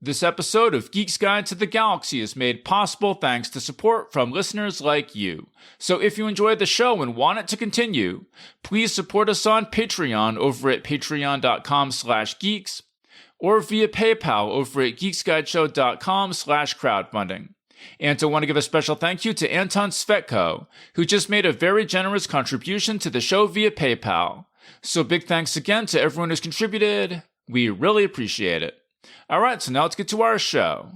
This episode of Geek's Guide to the Galaxy is made possible thanks to support from listeners like you. So if you enjoyed the show and want it to continue, please support us on Patreon over at patreon.com/geeks or via PayPal over at geeksguideshow.com/crowdfunding. And I want to give a special thank you to Anton Svetko, who just made a very generous contribution to the show via PayPal. So big thanks again to everyone who's contributed. We really appreciate it. All right, so now let's get to our show.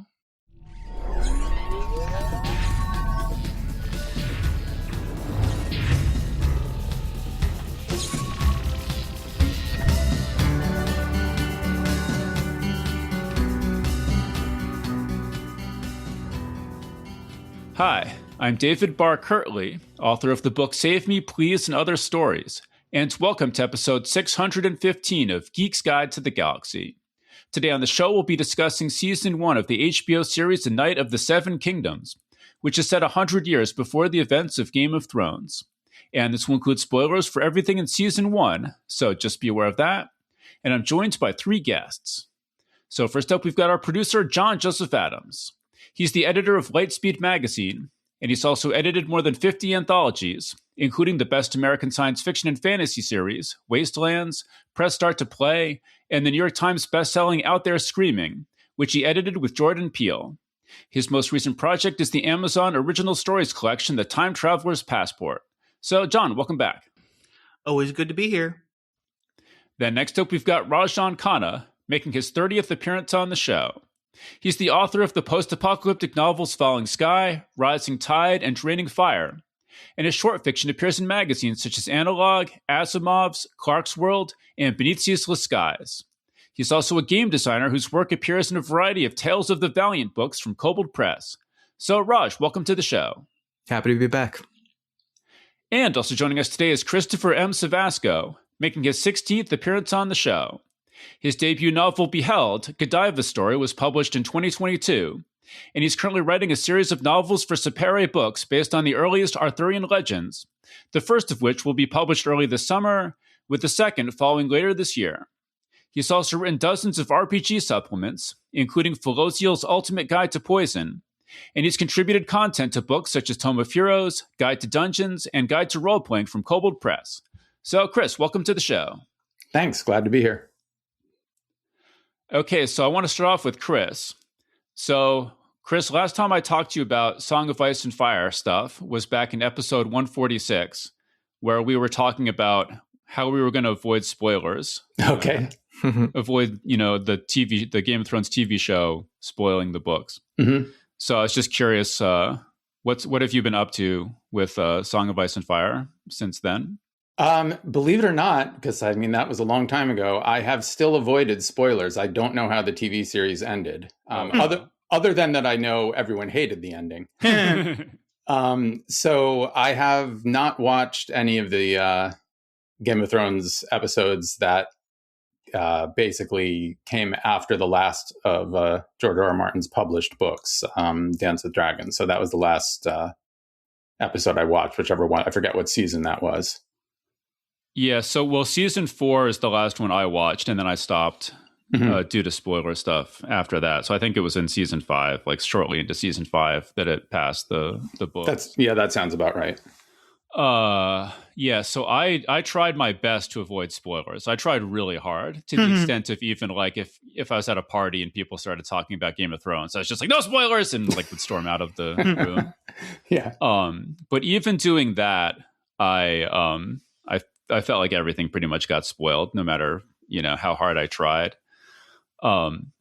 Hi, I'm David Barr Kirtley, author of the book Save Me, Please, and Other Stories, and welcome to episode 615 of Geek's Guide to the Galaxy. Today on the show, we'll be discussing Season 1 of the HBO series The Night of the Seven Kingdoms, which is set 100 years before the events of Game of Thrones. And this will include spoilers for everything in Season 1, so just be aware of that. And I'm joined by three guests. So first up, we've got our producer, John Joseph Adams. He's the editor of Lightspeed magazine, and he's also edited more than 50 anthologies, including the Best American Science Fiction and Fantasy series, Wastelands, Press Start to Play, and the New York Times bestselling Out There Screaming, which he edited with Jordan Peele. His most recent project is the Amazon Original Stories collection, The Time Traveler's Passport. So, John, welcome back. Always good to be here. Then next up, we've got Rajan Khanna, making his 30th appearance on the show. He's the author of the post-apocalyptic novels Falling Sky, Rising Tide, and Draining Fire. And his short fiction appears in magazines such as Analog, Asimov's, Clark's World, and Beneath Ceaseless Skies. He's also a game designer whose work appears in a variety of Tales of the Valiant books from Kobold Press. So, Raj, welcome to the show. Happy to be back. And also joining us today is Christopher M. Cevasco, making his 16th appearance on the show. His debut novel, Beheld, Godiva's Story, was published in 2022, and he's currently writing a series of novels for Sapere Books based on the earliest Arthurian legends, the first of which will be published early this summer, with the second following later this year. He's also written dozens of RPG supplements, including Felosiel's Ultimate Guide to Poison, and he's contributed content to books such as Tome of Heroes, Guide to Dungeons, and Guide to Roleplaying from Kobold Press. So, Chris, welcome to the show. Thanks. Glad to be here. Okay, so I want to start off with Chris. So, Chris, last time I talked to you about Song of Ice and Fire stuff was back in episode 146, where we were talking about how we were going to avoid spoilers. Okay. Avoid, the Game of Thrones TV show spoiling the books. Mm-hmm. So I was just curious, what have you been up to with Song of Ice and Fire since then? Believe it or not, because that was a long time ago, I have still avoided spoilers. I don't know how the TV series ended. Other than that, I know everyone hated the ending. So I have not watched any of the Game of Thrones episodes that basically came after the last of George R. R. Martin's published books, Dance with Dragons. So that was the last episode I watched, whichever one. I forget what season that was. Yeah, so, season 4 is the last one I watched, and then I stopped due to spoiler stuff after that. So I think it was in season 5, like shortly into season 5, that it passed the book. That sounds about right. Yeah, so I tried my best to avoid spoilers. I tried really hard, to the extent of even, like, if I was at a party and people started talking about Game of Thrones, I was just like, no spoilers, and, like, would storm out of the room. Yeah. But even doing that, I felt like everything pretty much got spoiled, no matter, how hard I tried.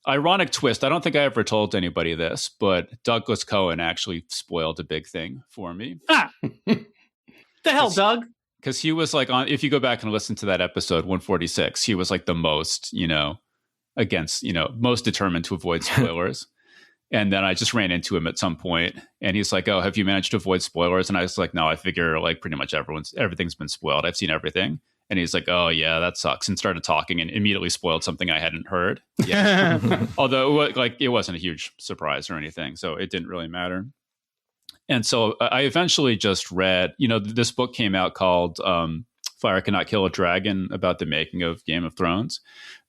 Ironic twist, I don't think I ever told anybody this, but Douglas Cohen actually spoiled a big thing for me. The hell, Doug? Because he was like, if you go back and listen to that episode 146, he was like the most, most determined to avoid spoilers. And then I just ran into him at some point, and he's like, "Oh, have you managed to avoid spoilers?" And I was like, "No, I figure like pretty much everything's been spoiled. I've seen everything." And he's like, "Oh yeah, that sucks," and started talking and immediately spoiled something I hadn't heard. Yeah, although it wasn't a huge surprise or anything, so it didn't really matter. And so I eventually just read, this book came out called Fire Cannot Kill a Dragon, about the making of Game of Thrones,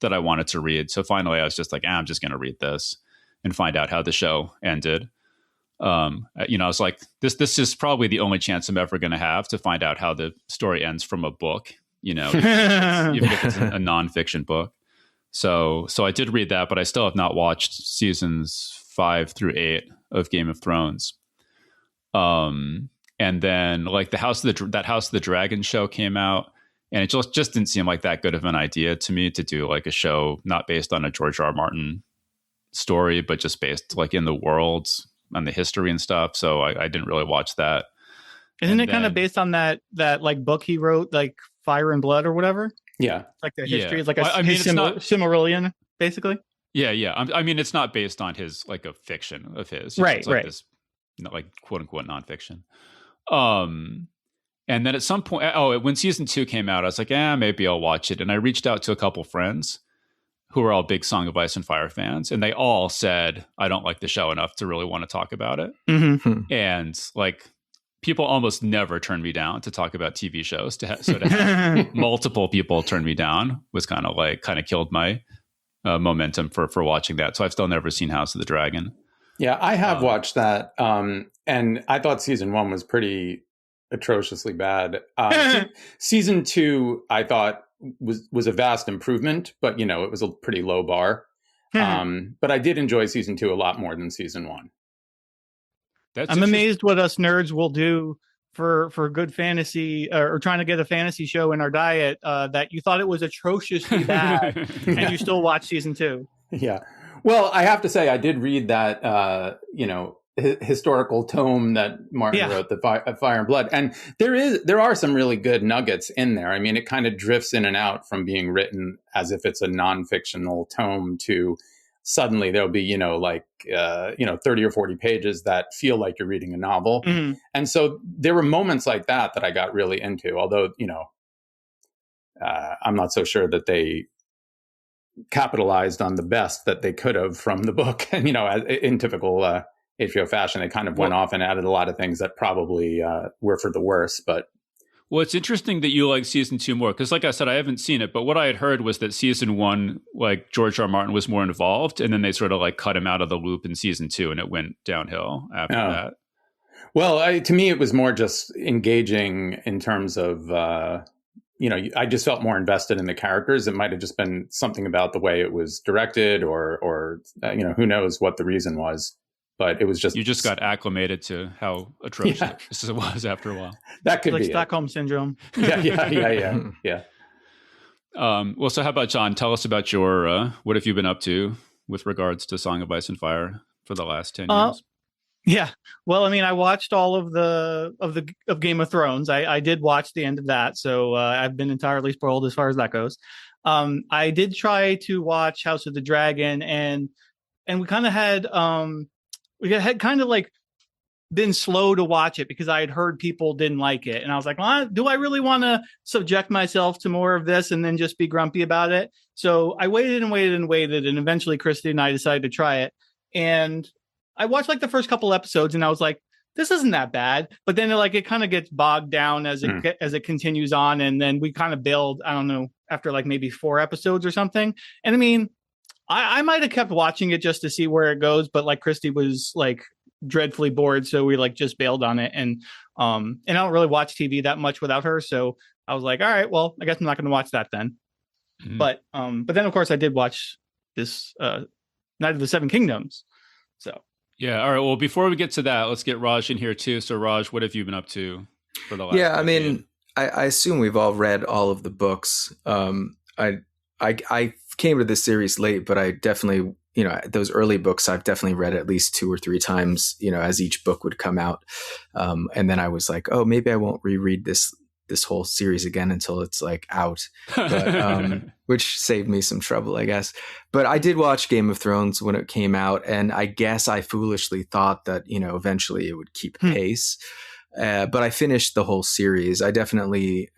that I wanted to read. So finally, I was just like, I'm just going to read this. and find out how the show ended. I was like, this is probably the only chance I'm ever going to have to find out how the story ends from a book, even if it's a nonfiction book. So I did read that, but I still have not watched seasons 5 through 8 of Game of Thrones. And then like that House of the Dragon show came out, and it just didn't seem like that good of an idea to me to do like a show not based on a George R. R. Martin story, but just based like in the worlds and the history and stuff. So I didn't really watch that. Isn't it kind of based on that like book he wrote, like Fire and Blood or whatever? Yeah, like the history is like it's not Silmarillion, basically. Yeah. I mean, it's not based on his like a fiction of his, right? It's like right. This, like quote unquote nonfiction. And then at some point, when season 2 came out, I was like, maybe I'll watch it. And I reached out to a couple friends who are all big Song of Ice and Fire fans, and they all said, I don't like the show enough to really want to talk about it. Mm-hmm. And like, people almost never turn me down to talk about TV shows. To have multiple people turn me down was kind of killed my momentum for watching that. So I've still never seen House of the Dragon. Yeah, I have watched that. And I thought season 1 was pretty atrociously bad. Season 2, I thought was a vast improvement, but it was a pretty low bar. But I did enjoy season 2 a lot more than season 1. I'm amazed what us nerds will do for good fantasy or trying to get a fantasy show in our diet that you thought it was atrociously bad and you still watch season 2. Yeah. Well, I have to say I did read that, historical tome that Martin wrote, the Fire and Blood. And there are some really good nuggets in there. I mean, it kind of drifts in and out from being written as if it's a non-fictional tome to suddenly there'll be, 30 or 40 pages that feel like you're reading a novel. Mm-hmm. And so there were moments like that I got really into, although, I'm not so sure that they capitalized on the best that they could have from the book. And, in typical HBO fashion, they kind of went off and added a lot of things that probably were for the worse. But well, it's interesting that you like season 2 more, because like I said, I haven't seen it, but what I had heard was that season 1, like George R. R. Martin was more involved, and then they sort of like cut him out of the loop in season 2, and it went downhill after that. Well, to me, it was more just engaging in terms of, I just felt more invested in the characters. It might have just been something about the way it was directed or who knows what the reason was. But it was just... You just got acclimated to how atrocious it was after a while. That could like be Stockholm Syndrome. Yeah. Well, so how about John? Tell us about your... what have you been up to with regards to Song of Ice and Fire for the last 10 years? Yeah. Well, I mean, I watched all of Game of Thrones. I did watch the end of that, so I've been entirely spoiled as far as that goes. I did try to watch House of the Dragon, and we kind of had... we had kind of like been slow to watch it because I had heard people didn't like it. And I was like, well, do I really want to subject myself to more of this and then just be grumpy about it? So I waited. And eventually Christy and I decided to try it. And I watched like the first couple episodes and I was like, this isn't that bad. But then it kind of gets bogged down as it continues on. And then we kind of bailed, I don't know, after like maybe 4 episodes or something. And I mean, I might have kept watching it just to see where it goes, but like Christy was like dreadfully bored, so we like just bailed on it. And I don't really watch TV that much without her, so I was like, all right, well, I guess I'm not going to watch that then. Mm-hmm. But then of course I did watch this Night of the Seven Kingdoms. So yeah, all right. Well, before we get to that, let's get Raj in here too. So Raj, what have you been up to for the last? Yeah, I mean, I assume we've all read all of the books. I came to this series late, but I definitely, those early books I've definitely read at least 2 or 3 times, as each book would come out. And then I was like, oh, maybe I won't reread this whole series again until it's like out, but, which saved me some trouble, I guess. But I did watch Game of Thrones when it came out. And I guess I foolishly thought that, eventually it would keep pace. But I finished the whole series. I definitely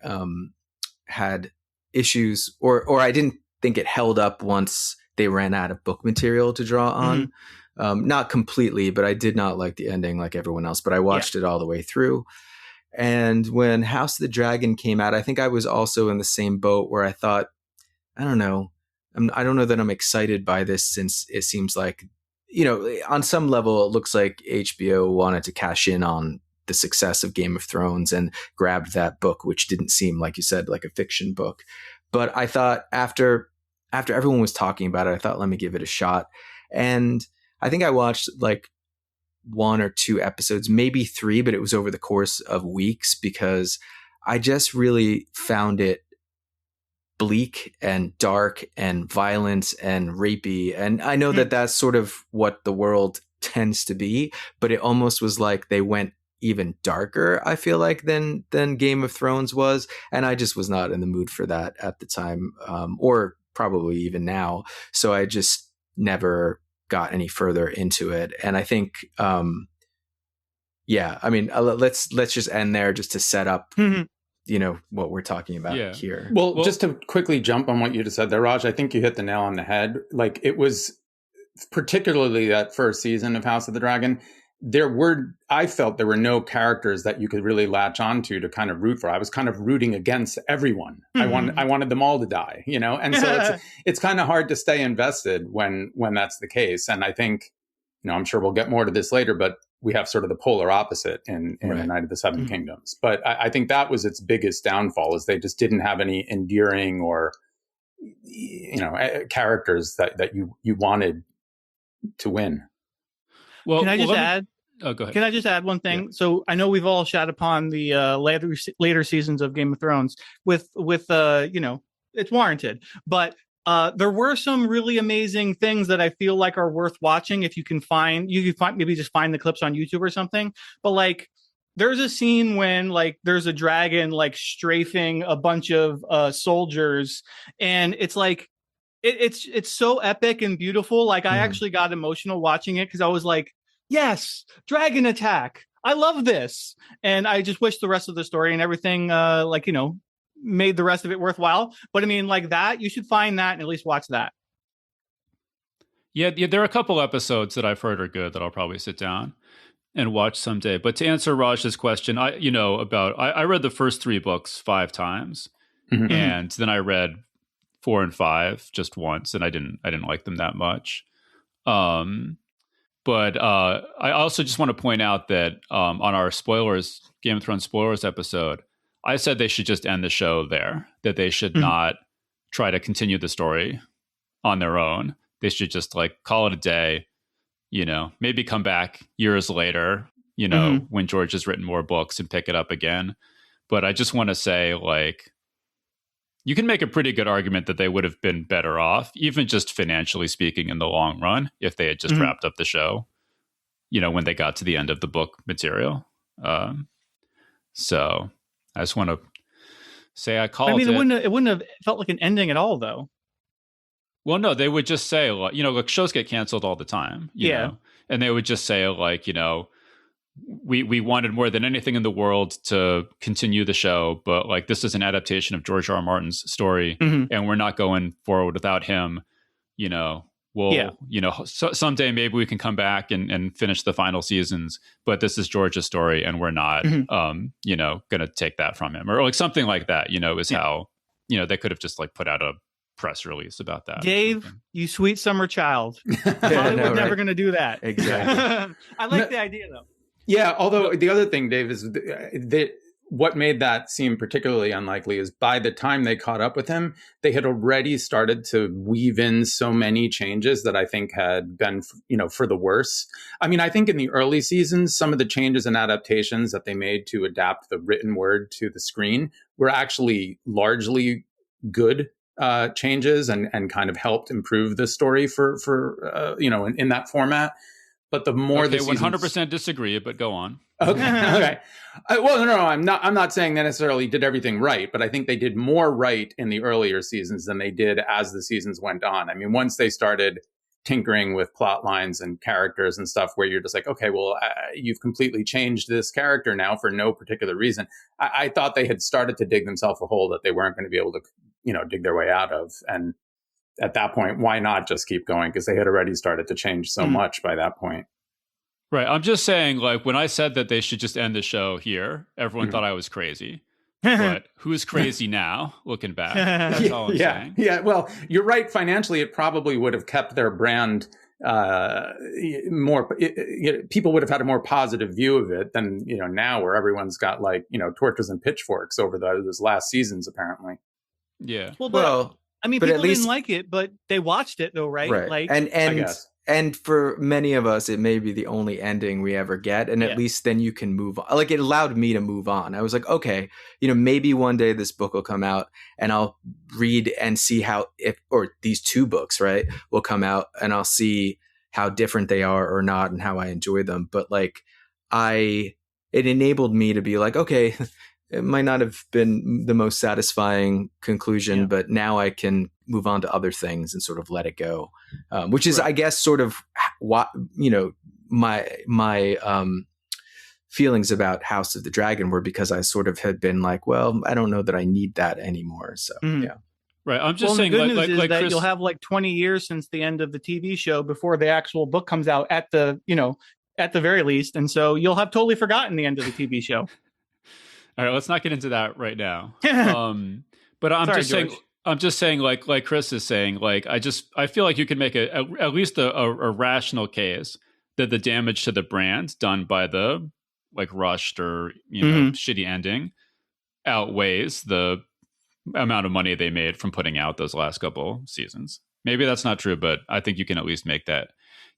had issues, or I didn't think it held up once they ran out of book material to draw on. Not completely, but I did not like the ending like everyone else, but I watched it all the way through. And when House of the Dragon came out, I think I was also in the same boat where I thought, I don't know that I'm excited by this, since it seems like on some level, it looks like HBO wanted to cash in on the success of Game of Thrones and grabbed that book, which didn't seem, like you said, like a fiction book. But I thought after everyone was talking about it, I thought, let me give it a shot. And I think I watched like 1 or 2 episodes, maybe 3, but it was over the course of weeks because I just really found it bleak and dark and violent and rapey. And I know that that's sort of what the world tends to be, but it almost was like they went even darker, I feel like, than Game of Thrones was. And I just was not in the mood for that at the time, or probably even now. So I just never got any further into it. And I think, let's just end there just to set up what we're talking about here. Well, just to quickly jump on what you just said there, Raj, I think you hit the nail on the head. Like, it was particularly that first season of House of the Dragon, I felt there were no characters that you could really latch onto to kind of root for. I was kind of rooting against everyone. I wanted them all to die, and so it's kind of hard to stay invested when that's the case. And I think, I'm sure we'll get more to this later, but we have sort of the polar opposite in The Night of the Seven Kingdoms. But I think that was its biggest downfall, is they just didn't have any endearing or, characters that you wanted to win. Well, can I just add? Oh, go ahead. Can I just add one thing? Yeah. So I know we've all shat upon the later seasons of Game of Thrones with it's warranted, but there were some really amazing things that I feel like are worth watching if you can find maybe just find the clips on YouTube or something. But like, there's a scene when like there's a dragon like strafing a bunch of soldiers, and it's like it's so epic and beautiful. Like I actually got emotional watching it because I was like, yes, dragon attack. I love this. And I just wish the rest of the story and everything, made the rest of it worthwhile. But I mean, like that, you should find that and at least watch that. Yeah, there are a couple episodes that I've heard are good that I'll probably sit down and watch someday. But to answer Raj's question, I read the first 3 books 5 times. And then I read 4 and 5 just once, and I didn't like them that much. But I also just want to point out that on our Game of Thrones spoilers episode, I said they should just end the show there, that they should not try to continue the story on their own. They should just like call it a day, maybe come back years later, when George has written more books and pick it up again. But I just want to say, like, you can make a pretty good argument that they would have been better off, even just financially speaking, in the long run, if they had just wrapped up the show, when they got to the end of the book material. So I just want to say I called it. It wouldn't have felt like an ending at all, though. Well, no, they would just say, like, shows get canceled all the time, you know? And they would just say, like, we wanted more than anything in the world to continue the show, but like, this is an adaptation of George R. R. Martin's story, and we're not going forward without him. Someday maybe we can come back and finish the final seasons, but this is George's story, and we're not, going to take that from him, or like something like that. Is how they could have just like put out a press release about that. Dave, you sweet summer child. Hollywood's never going to do that. Exactly. I like the idea though. Yeah, although the other thing, Dave, is that what made that seem particularly unlikely is by the time they caught up with him, they had already started to weave in so many changes that I think had been, for the worse. I mean, I think in the early seasons, some of the changes and adaptations that they made to adapt the written word to the screen were actually largely good changes and kind of helped improve the story for in that format. But the more the seasons... 100% disagree, but go on. Okay. No, I'm not saying they necessarily did everything right, but I think they did more right in the earlier seasons than they did as the seasons went on. I mean, once they started tinkering with plot lines and characters and stuff where you're just like, okay, well, you've completely changed this character now for no particular reason. I thought they had started to dig themselves a hole that they weren't going to be able to, dig their way out of. And at that point, why not just keep going? Because they had already started to change so much by that point. Right. I'm just saying, like, when I said that they should just end the show here, everyone thought I was crazy. But who's crazy now, looking back? That's all I'm saying. Yeah. Well, you're right. Financially, it probably would have kept their brand people would have had a more positive view of it than, now where everyone's got torches and pitchforks over those last seasons, apparently. Yeah. Well, I mean, but people at least didn't like it, but they watched it though, right? Right. Like, I guess. And for many of us, it may be the only ending we ever get. And at least then you can move on. Like, it allowed me to move on. I was like, okay, maybe one day this book will come out and I'll read and see or these two books, right, will come out and I'll see how different they are or not and how I enjoy them. But like, it enabled me to be like, okay, it might not have been the most satisfying conclusion, but now I can move on to other things and sort of let it go, which is, I guess, sort of what, my feelings about House of the Dragon were, because I sort of had been like, well, I don't know that I need that anymore. So, yeah. Right. I'm just saying, the good news is that Chris, you'll have like 20 years since the end of the TV show before the actual book comes out at the very least. And so you'll have totally forgotten the end of the TV show. All right, let's not get into that right now. But I'm just saying, like Chris is saying, like, I feel like you can make at least a rational case that the damage to the brand done by the rushed or shitty ending outweighs the amount of money they made from putting out those last couple seasons. Maybe that's not true, but I think you can at least make that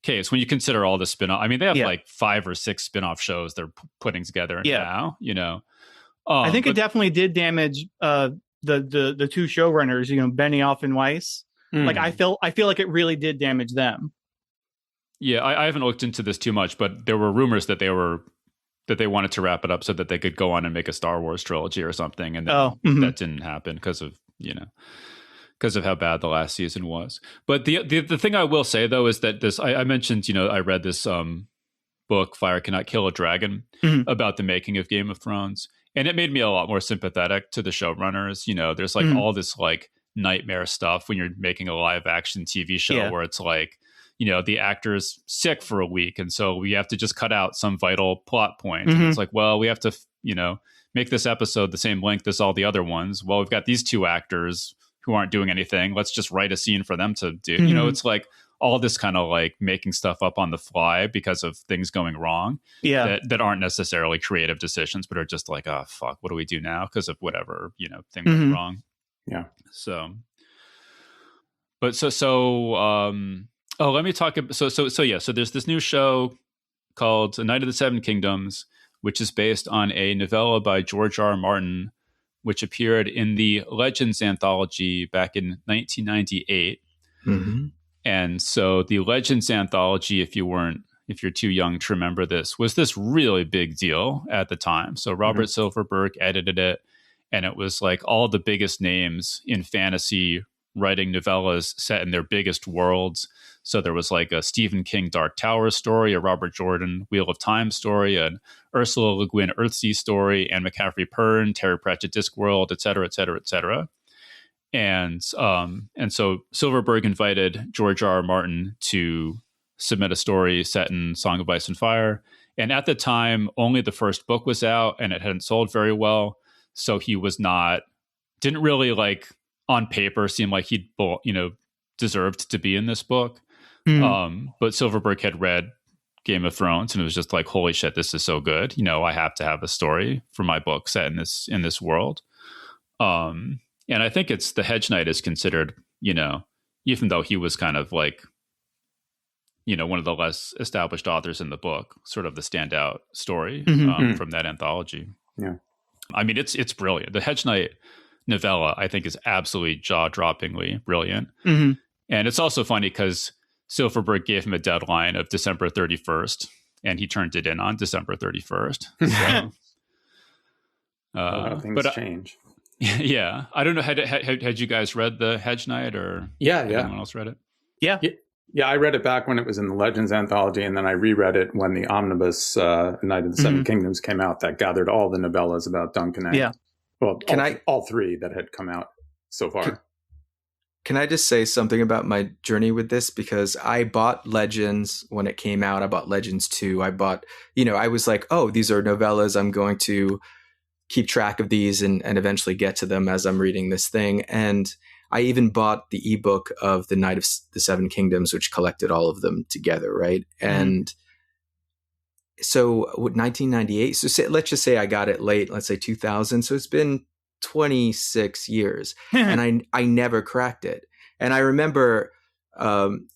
case when you consider all the spin-off. I mean, they have like 5 or 6 spin-off shows they're putting together now. I think it definitely did damage the two showrunners, Benioff and Weiss. Like, I feel like it really did damage them. Yeah, I haven't looked into this too much, but there were rumors that they wanted to wrap it up so that they could go on and make a Star Wars trilogy or something, and that didn't happen because of how bad the last season was. But the thing I will say though is that I mentioned, I read this book, Fire Cannot Kill a Dragon, about the making of Game of Thrones. And it made me a lot more sympathetic to the showrunners. There's like all this like nightmare stuff when you're making a live action TV show where it's like, the actor's sick for a week. And so we have to just cut out some vital plot point. And it's like, well, we have to, make this episode the same length as all the other ones. Well, we've got these 2 actors who aren't doing anything. Let's just write a scene for them to do. It's like all this kind of like making stuff up on the fly because of things going wrong that aren't necessarily creative decisions, but are just like, oh, fuck, what do we do now? Because of whatever, thing went wrong. Yeah. So, but let me talk. So there's this new show called A Night of the Seven Kingdoms, which is based on a novella by George R. R. Martin, which appeared in the Legends anthology back in 1998. And so the Legends anthology, if you're too young to remember this, was this really big deal at the time. So Robert Silverberg edited it, and it was like all the biggest names in fantasy writing novellas set in their biggest worlds. So there was like a Stephen King Dark Tower story, a Robert Jordan Wheel of Time story, an Ursula Le Guin Earthsea story, Anne McCaffrey Pern, Terry Pratchett Discworld, et cetera, et cetera, et cetera. And so Silverberg invited George R. R. Martin to submit a story set in Song of Ice and Fire. And at the time, only the first book was out and it hadn't sold very well. So he didn't really like on paper seem like he'd, deserved to be in this book. But Silverberg had read Game of Thrones and it was just like, holy shit, this is so good. I have to have a story for my book set in this world. And I think the Hedge Knight is considered, even though he was kind of like, one of the less established authors in the book, sort of the standout story from that anthology. Yeah. I mean, it's brilliant. The Hedge Knight novella, I think, is absolutely jaw-droppingly brilliant. And it's also funny because Silverberg gave him a deadline of December 31st, and he turned it in on December 31st. So, things change. Yeah, I don't know. Had you guys read the Hedge Knight, or anyone else read it? Yeah. I read it back when it was in the Legends anthology, and then I reread it when the omnibus Night of the Seven Kingdoms came out. That gathered all the novellas about Duncan Egg. Yeah. Well, all 3 that had come out so far. Can I just say something about my journey with this? Because I bought Legends when it came out. I bought Legends 2. I was like, oh, these are novellas. I'm going to keep track of these and eventually get to them as I'm reading this thing. And I even bought the ebook of The Night of the Seven Kingdoms, which collected all of them together, right? And so 1998, so let's just say I got it late, let's say 2000. So it's been 26 years and I never cracked it. And I remember,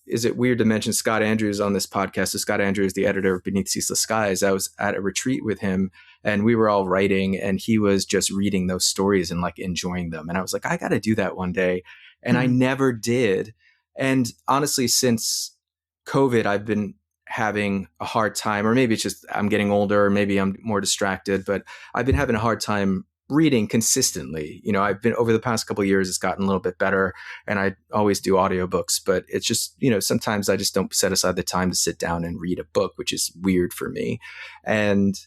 is it weird to mention Scott Andrews on this podcast? So Scott Andrews, the editor of Beneath Ceaseless Skies, I was at a retreat with him and we were all writing and he was just reading those stories and like enjoying them. And I was like, I got to do that one day. And I never did. And honestly, since COVID, I've been having a hard time, or maybe it's just I'm getting older, or maybe I'm more distracted, but I've been having a hard time reading consistently. You know, I've been over the past couple of years, it's gotten a little bit better and I always do audiobooks, but it's just, you know, sometimes I just don't set aside the time to sit down and read a book, which is weird for me. And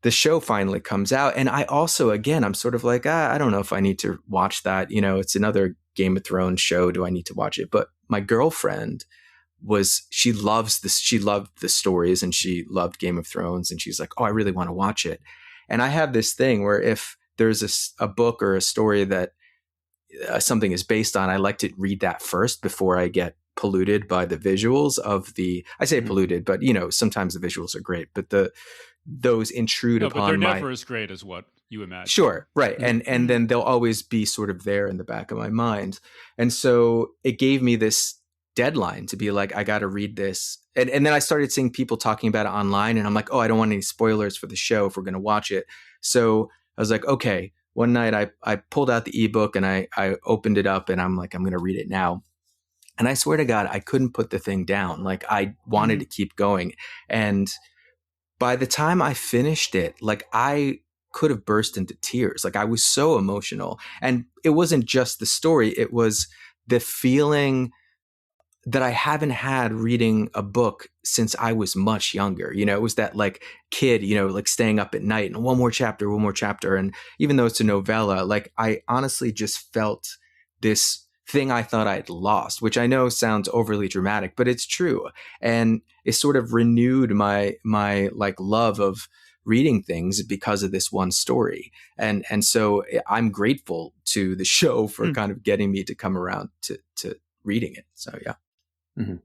the show finally comes out. And I also, again, I'm sort of like, I don't know if I need to watch that. You know, it's another Game of Thrones show. Do I need to watch it? But my girlfriend she loved the stories and she loved Game of Thrones. And she's like, oh, I really want to watch it. And I have this thing where if there's a book or a story that something is based on, I like to read that first before I get polluted by the visuals of I say polluted, but you know, sometimes the visuals are great, but those intrude upon but they're never as great as what you imagine. Sure. Right. And then they'll always be sort of there in the back of my mind. And so it gave me this deadline to be like, I got to read this. And then I started seeing people talking about it online and I'm like, oh, I don't want any spoilers for the show if we're going to watch it. So I was like, okay, one night I pulled out the ebook and I opened it up and I'm like, I'm going to read it now. And I swear to God, I couldn't put the thing down. Like I wanted to keep going. And by the time I finished it, like I could have burst into tears. Like I was so emotional. And it wasn't just the story. It was the feeling that I haven't had reading a book since I was much younger. You know, it was that like kid, you know, like staying up at night and one more chapter. And even though it's a novella, like I honestly just felt this thing I thought I'd lost, which I know sounds overly dramatic, but it's true. And it sort of renewed my like love of reading things because of this one story. And so I'm grateful to the show for kind of getting me to come around to reading it. So yeah. Mm-hmm.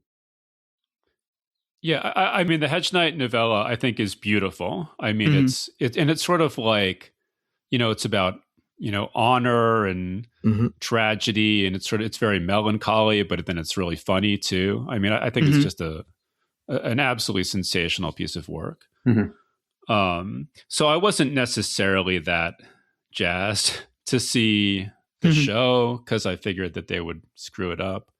Yeah, I mean, the Hedge Knight novella, I think, is beautiful. I mean, it's sort of like, you know, it's about, you know, honor and tragedy, and it's very melancholy, but then it's really funny too. I mean, I think it's just an absolutely sensational piece of work. So I wasn't necessarily that jazzed to see the show because I figured that they would screw it up.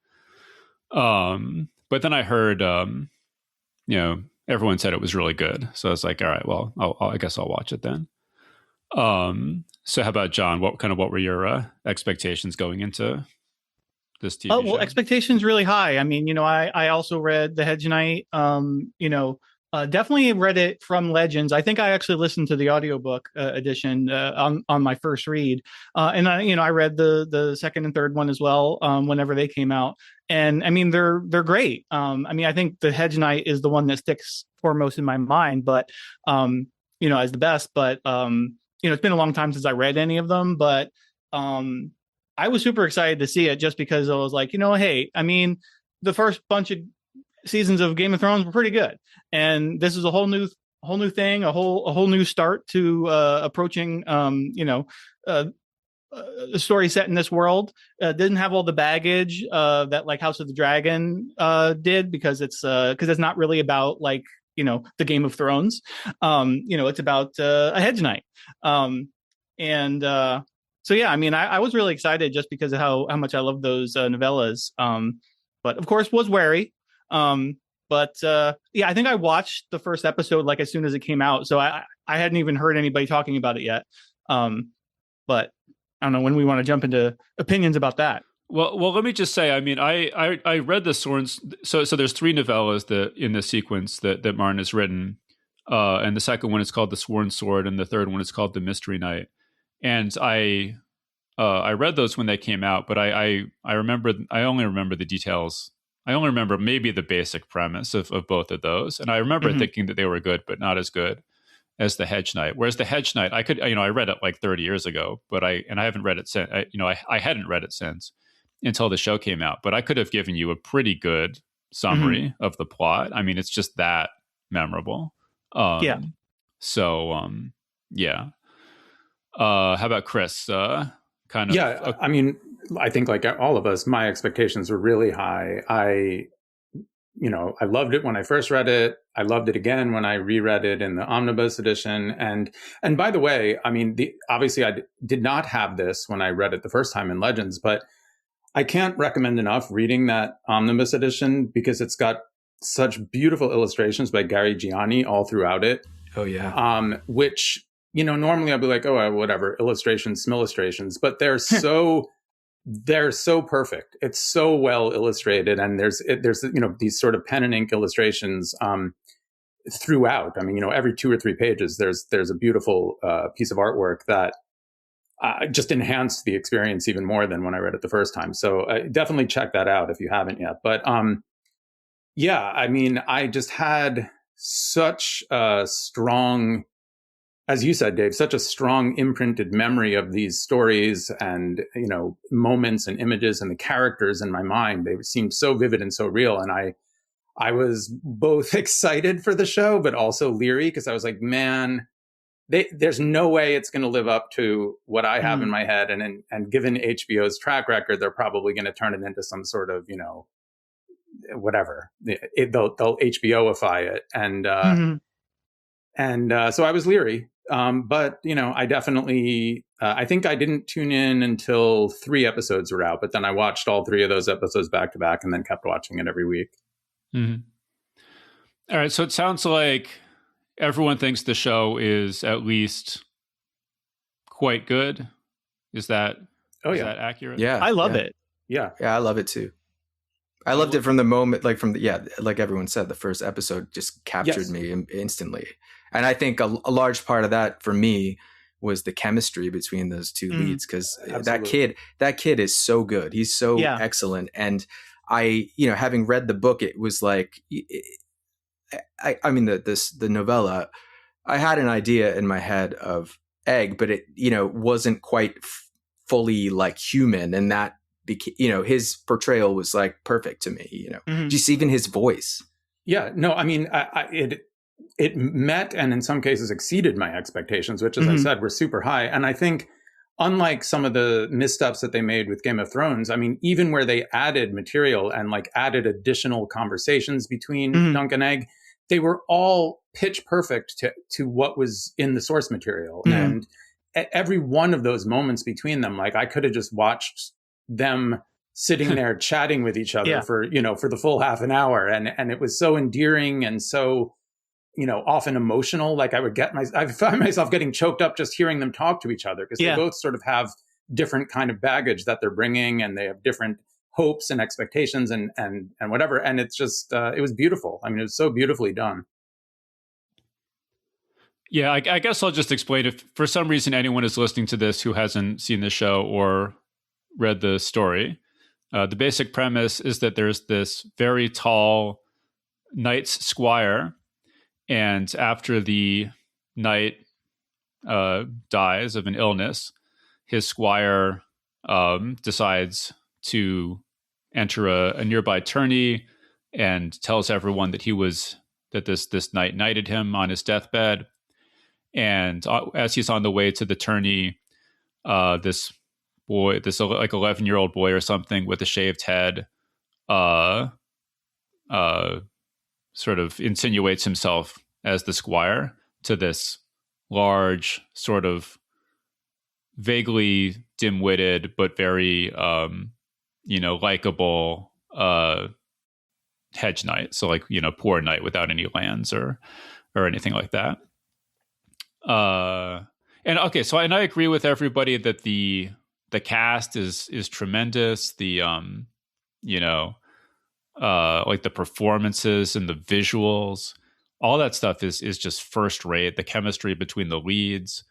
But then I heard, you know, everyone said it was really good. So I was like, all right, well, I guess I'll watch it then. So how about John? What were your expectations going into this TV show? Well, expectations really high. I mean, you know, I also read The Hedge Knight. You know, definitely read it from Legends. I think I actually listened to the audiobook edition on my first read. And I read the second and third one as well whenever they came out. And I mean, they're great. I mean, I think The Hedge Knight is the one that sticks foremost in my mind, but you know, as the best. But you know, it's been a long time since I read any of them, but I was super excited to see it just because I was like, you know, hey, I mean, the first bunch of seasons of Game of Thrones were pretty good, and this is a whole new thing, a whole new start to approaching you know, a story set in this world. Didn't have all the baggage that like House of the Dragon did, because it's not really about like, you know, the Game of Thrones. You know, it's about a hedge knight. So yeah, I mean, I was really excited just because of how much I love those novellas. But of course was wary. But yeah, I think I watched the first episode like as soon as it came out. So I hadn't even heard anybody talking about it yet. But I don't know when we want to jump into opinions about that. Well, let me just say, I mean, I read the Swords. So there's three novellas that in the sequence that Martin has written, and the second one is called The Sworn Sword, and the third one is called The Mystery Knight. And I read those when they came out, but I only remember the details. I only remember maybe the basic premise of both of those, and I remember thinking that they were good, but not as good as The Hedge Knight. Whereas The Hedge Knight, I read it like 30 years ago, but I haven't read it since. I hadn't read it since. until the show came out, but I could have given you a pretty good summary of the plot. I mean, it's just that memorable. Yeah. So, yeah. How about Chris? Kind of. Yeah. I mean, I think like all of us, my expectations were really high. I loved it when I first read it. I loved it again when I reread it in the omnibus edition. And by the way, I mean, obviously I did not have this when I read it the first time in Legends, but I can't recommend enough reading that omnibus edition because it's got such beautiful illustrations by Gary Gianni all throughout it. Oh yeah. Which, normally I'd be like, oh, whatever, illustrations, smillustrations, but they're so perfect. It's so well illustrated, and there's these sort of pen and ink illustrations throughout. I mean, every 2 or 3 pages there's a beautiful piece of artwork that just enhanced the experience even more than when I read it the first time. So definitely check that out if you haven't yet. But yeah, I mean, I just had such a strong, as you said, Dave, such a strong imprinted memory of these stories and, moments and images and the characters in my mind. They seemed so vivid and so real. And I was both excited for the show, but also leery because I was like, man, there's no way it's going to live up to what I have in my head. And given HBO's track record, they're probably going to turn it into some sort of, whatever. They'll HBO-ify it. And so I was leery. But, I definitely, I think I didn't tune in until 3 episodes were out, but then I watched all 3 of those episodes back to back and then kept watching it every week. Mm-hmm. All right. So it sounds like everyone thinks the show is at least quite good. Is that that accurate? Yeah. I love it. Yeah. Yeah, I love it too. I loved it from the moment, like like everyone said, the first episode just captured me instantly. And I think a large part of that for me was the chemistry between those 2 leads, because that kid is so good. He's so excellent. And I, having read the book, it was like, I mean, the novella, I had an idea in my head of Egg, but it, wasn't quite fully like human. And that, his portrayal was like perfect to me, just even his voice. Yeah, no, I mean, it met and in some cases exceeded my expectations, which, as I said, were super high. And I think, unlike some of the missteps that they made with Game of Thrones, I mean, even where they added material and like added additional conversations between Dunk and Egg, they were all pitch perfect to what was in the source material. And every one of those moments between them, like I could have just watched them sitting there chatting with each other for the full half an hour. And it was so endearing and so, often emotional. Like I find myself getting choked up just hearing them talk to each other because they both sort of have different kind of baggage that they're bringing, and they have different hopes and expectations and whatever. And it's just, it was beautiful. I mean, it was so beautifully done. Yeah, I guess I'll just explain, if for some reason anyone is listening to this who hasn't seen the show or read the story. The basic premise is that there's this very tall knight's squire, and after the knight dies of an illness, his squire decides to enter a nearby tourney and tells everyone that this knight knighted him on his deathbed. And as he's on the way to the tourney, this 11-year-old boy or something with a shaved head sort of insinuates himself as the squire to this large, sort of vaguely dim-witted but very likable hedge knight. So like, poor knight without any lands or anything like that. And I agree with everybody that the cast is tremendous. The like the performances and the visuals, all that stuff is just first rate. The chemistry between the leads,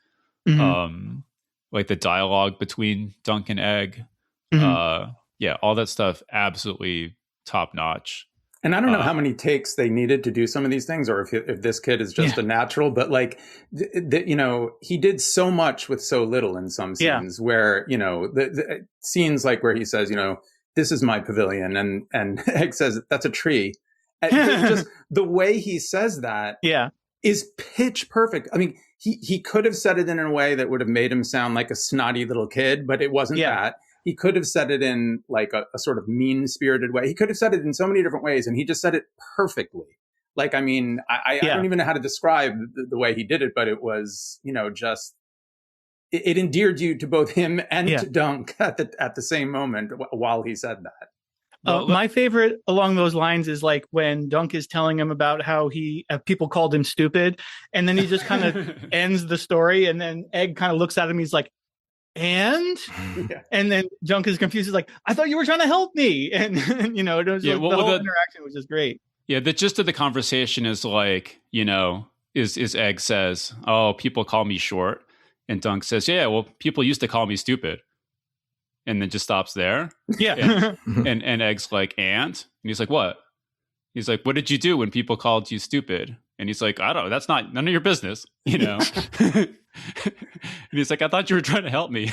like the dialogue between Dunk and Egg, all that stuff absolutely top notch. And I don't know how many takes they needed to do some of these things, or if this kid is just a natural, but like, he did so much with so little in some scenes where, the scenes like where he says, this is my pavilion. And Egg says, that's a tree. And just the way he says that is pitch perfect. I mean, he could have said it in a way that would have made him sound like a snotty little kid, but it wasn't that. He could have said it in like a sort of mean-spirited way. He could have said it in so many different ways, and he just said it perfectly. Like, I mean, I don't even know how to describe the way he did it, but it was, just it endeared you to both him and to Dunk at the same moment while he said that. My favorite along those lines is like when Dunk is telling him about how people called him stupid, and then he just kind of ends the story, and then Egg kind of looks at him. He's like, and then Dunk is confused. He's like, I thought you were trying to help me, and it was the whole interaction was just great. Yeah, the gist of the conversation is like, is Egg says, oh, people call me short, and Dunk says, yeah, well, people used to call me stupid. And then just stops there. Yeah. And Egg's like, and he's like, what? He's like, what did you do when people called you stupid? And he's like, I don't know. That's none of your business, And he's like, I thought you were trying to help me.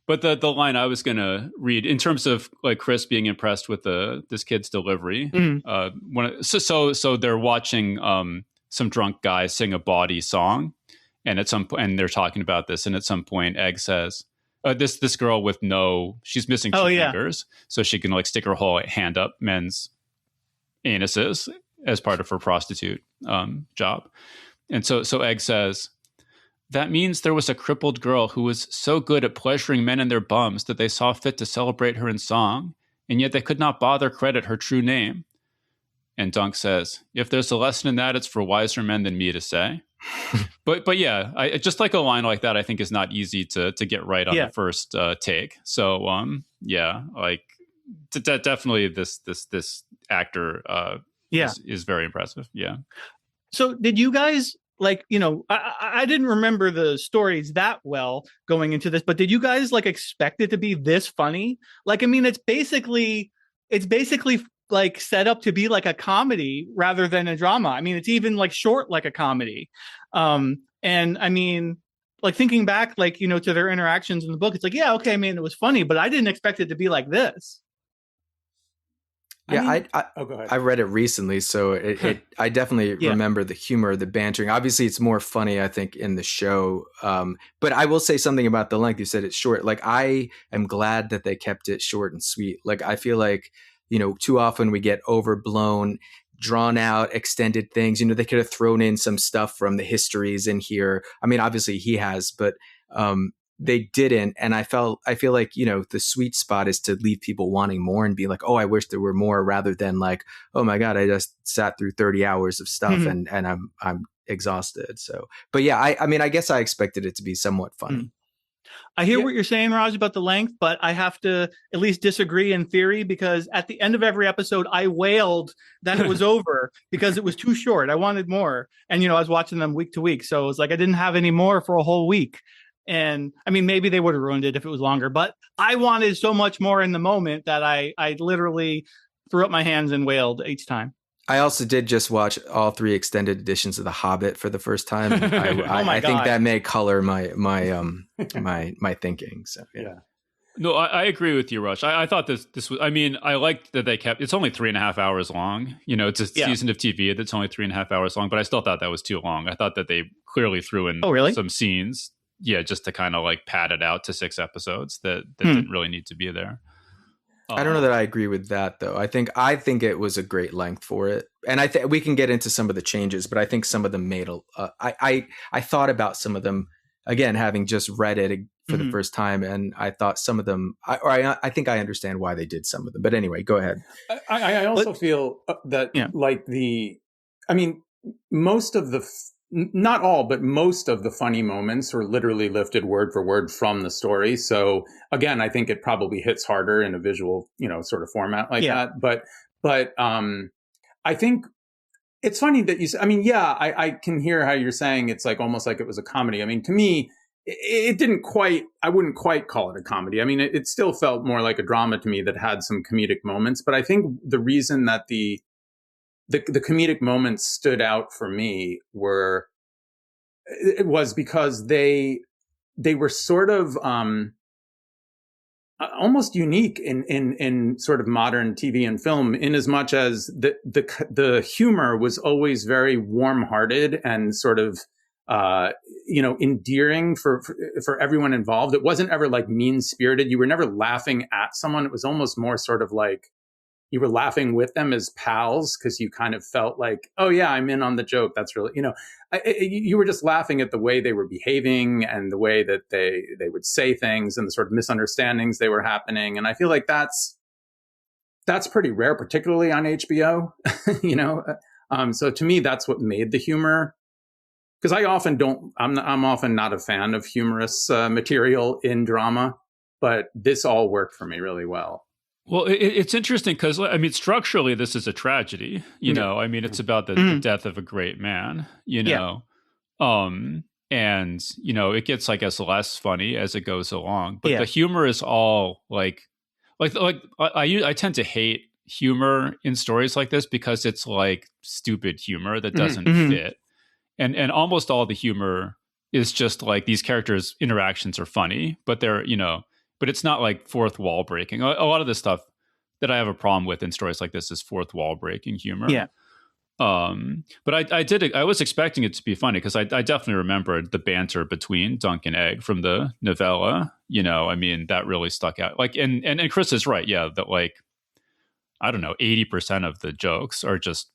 But the line I was going to read in terms of like Chris being impressed with this kid's delivery. So they're watching some drunk guy sing a bawdy song. And at some point, and they're talking about this. And at some point, Egg says, this girl with she's missing two fingers, so she can like stick her whole hand up men's anuses as part of her prostitute job. And so Egg says, that means there was a crippled girl who was so good at pleasuring men in their bums that they saw fit to celebrate her in song, and yet they could not bother credit her true name. And Dunk says, if there's a lesson in that, it's for wiser men than me to say. but yeah, I just like a line like that, I think is not easy to get right on the first take. So like definitely this actor is very impressive. Yeah. So did you guys like, I didn't remember the stories that well going into this, but did you guys like expect it to be this funny? Like, I mean, it's basically like set up to be like a comedy rather than a drama. I mean, it's even like short like a comedy. And I mean, like thinking back, like, to their interactions in the book, it's like, yeah, okay, I mean, it was funny, but I didn't expect it to be like this. Yeah, go ahead. I read it recently, so I definitely remember the humor, the bantering. Obviously, it's more funny, I think, in the show. But I will say something about the length. You said it's short. Like, I am glad that they kept it short and sweet. Like, I feel like, too often we get overblown, drawn out, extended things. They could have thrown in some stuff from the histories in here. I mean, obviously he has, but they didn't. And I feel like, the sweet spot is to leave people wanting more and be like, oh, I wish there were more, rather than like, oh my God, I just sat through 30 hours of stuff and I'm exhausted. So, but yeah, I mean, I guess I expected it to be somewhat funny. I hear what you're saying, Raj, about the length, but I have to at least disagree in theory, because at the end of every episode, I wailed that it was over because it was too short. I wanted more. And, I was watching them week to week. So it was like I didn't have any more for a whole week. And I mean, maybe they would have ruined it if it was longer, but I wanted so much more in the moment that I literally threw up my hands and wailed each time. I also did just watch all 3 extended editions of The Hobbit for the first time. I think that may color my thinking. So yeah. No, I agree with you, Rush. I thought this was. I mean, I liked that they kept. It's only 3.5 hours long. It's a season of TV that's only 3.5 hours long. But I still thought that was too long. I thought that they clearly threw in some scenes, just to kind of like pad it out to 6 episodes that didn't really need to be there. I don't know that I agree with that, though. I think it was a great length for it, and I think we can get into some of the changes, but I think some of them made I thought about some of them again, having just read it for the first time, and I thought some of them. I think I understand why they did some of them, but anyway, go ahead. I also feel that like I mean, most of the. Not all, but most of the funny moments were literally lifted word for word from the story. So again, I think it probably hits harder in a visual, sort of format like that. But I think it's funny that you. I mean, I can hear how you're saying it's like almost like it was a comedy. I mean, to me, it didn't quite. I wouldn't quite call it a comedy. I mean, it still felt more like a drama to me that had some comedic moments. But I think the reason that the comedic moments stood out for me was because they were sort of almost unique in sort of modern TV and film, in as much as the humor was always very warm-hearted and sort of endearing for everyone involved. It wasn't ever like mean-spirited. You were never laughing at someone. It was almost more sort of like you were laughing with them as pals, because you kind of felt like, oh yeah, I'm in on the joke. That's really, you were just laughing at the way they were behaving and the way that they would say things and the sort of misunderstandings they were happening. And I feel like that's pretty rare, particularly on HBO, so to me, that's what made the humor. Because I'm often not a fan of humorous material in drama, but this all worked for me really well. Well, it's interesting because, I mean, structurally, this is a tragedy. I mean, it's about the death of a great man, and, it gets, I guess, less funny as it goes along. But the humor is all like I tend to hate humor in stories like this because it's like stupid humor that doesn't fit. And almost all the humor is just like these characters' interactions are funny, but they're, but it's not like fourth wall breaking. A lot of the stuff that I have a problem with in stories like this is fourth wall breaking humor. Yeah. But I was expecting it to be funny because I definitely remembered the banter between Dunk and Egg from the novella. I mean, that really stuck out. Like, and Chris is right. Yeah. That, like, I don't know, 80% of the jokes are just,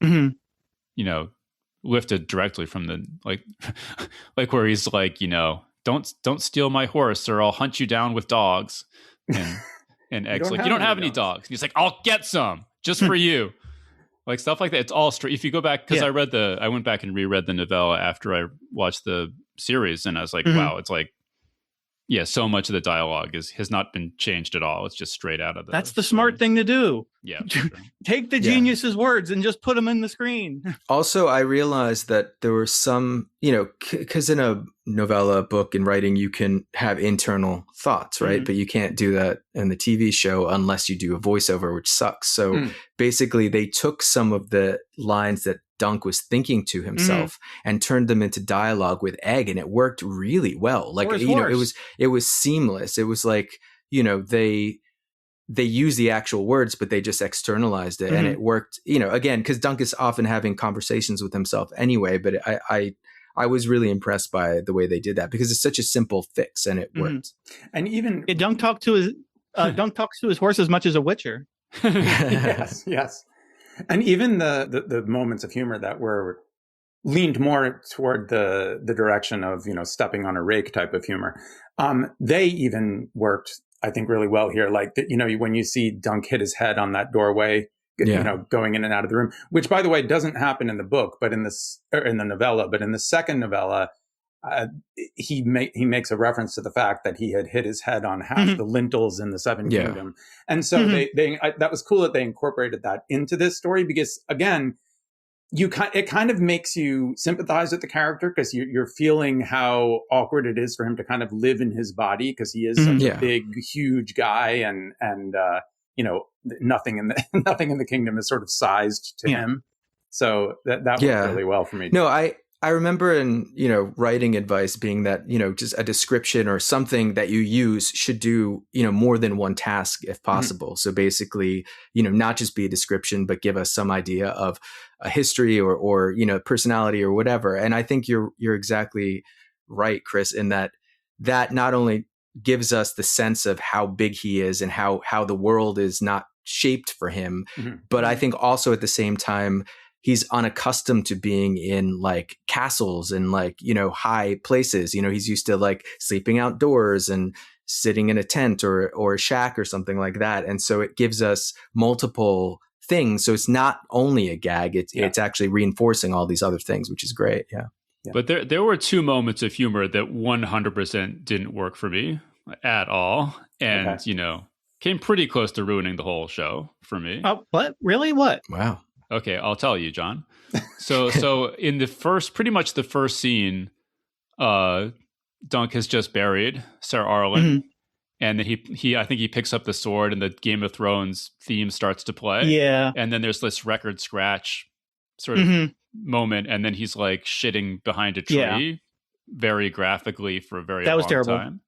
lifted directly from the, like where he's like, don't steal my horse or I'll hunt you down with dogs. And Egg's like, you don't have any dogs. And he's like, I'll get some just for you. Like stuff like that. It's all straight. If you go back, because I went back and reread the novella after I watched the series, and I was like, wow, it's like, so much of the dialogue has not been changed at all. It's just straight out of That's the smart thing to do. Yeah. Sure. Take the genius's words and just put them in the screen. Also, I realized that there were some, because in a novella, book, and writing, you can have internal thoughts, right? But you can't do that in the TV show unless you do a voiceover, which sucks. So basically, they took some of the lines that Dunk was thinking to himself and turned them into dialogue with Egg, and it worked really well. Like, it was seamless. It was like, they use the actual words, but they just externalized it, and it worked. Again, because Dunk is often having conversations with himself anyway. But I was really impressed by the way they did that because it's such a simple fix, and it worked. And even Dunk talks to his horse as much as a witcher. Yes. And even the moments of humor that were leaned more toward the direction of, stepping on a rake type of humor, they even worked, I think, really well here. Like, when you see Dunk hit his head on that doorway, going in and out of the room, which, by the way, doesn't happen in the book, but in the novella. But in the second novella, he makes a reference to the fact that he had hit his head on half the lintels in the Seven Kingdom. And so that was cool that they incorporated that into this story, because again, it kind of makes you sympathize with the character, because you're feeling how awkward it is for him to kind of live in his body, because he is such a big, huge guy, and nothing in the kingdom is sort of sized to him. So that worked really well for me. No, I remember in, writing advice being that, just a description or something that you use should do, more than one task if possible. So basically, not just be a description, but give us some idea of a history or personality or whatever. And I think you're exactly right, Chris, in that not only gives us the sense of how big he is and how the world is not shaped for him, but I think also at the same time, he's unaccustomed to being in like castles and like, high places. He's used to like sleeping outdoors and sitting in a tent or a shack or something like that. And so it gives us multiple things. So it's not only a gag, it's actually reinforcing all these other things, which is great. Yeah. But there were two moments of humor that 100% didn't work for me at all. And, came pretty close to ruining the whole show for me. Oh, what? Really? What? Wow. Okay, I'll tell you, John. So in pretty much the first scene, Dunk has just buried Sir Arlen, and then I think he picks up the sword, and the Game of Thrones theme starts to play. Yeah, and then there's this record scratch sort of moment, and then he's like shitting behind a tree, very graphically for a very long time.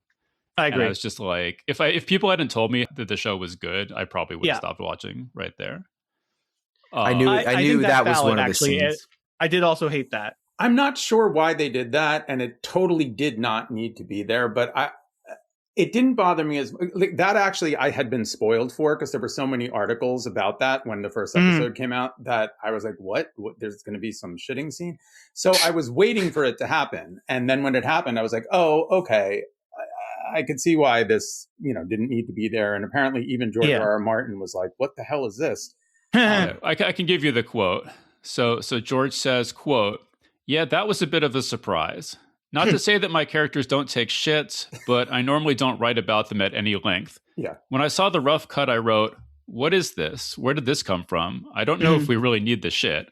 I agree. And I was just like, if people hadn't told me that the show was good, I probably would have stopped watching right there. I knew that was one of the scenes. I did also hate that. I'm not sure why they did that, and it totally did not need to be there. But it didn't bother me as like, that. Actually, I had been spoiled for because there were so many articles about that when the first episode came out that I was like, "What? There's going to be some shitting scene." So I was waiting for it to happen, and then when it happened, I was like, "Oh, okay." I could see why this, didn't need to be there. And apparently, even George R.R. Martin was like, "What the hell is this?" I can give you the quote. So George says, quote, "Yeah, that was a bit of a surprise. Not to say that my characters don't take shits, but I normally don't write about them at any length. Yeah. When I saw the rough cut, I wrote, what is this? Where did this come from? I don't know if we really need the shit,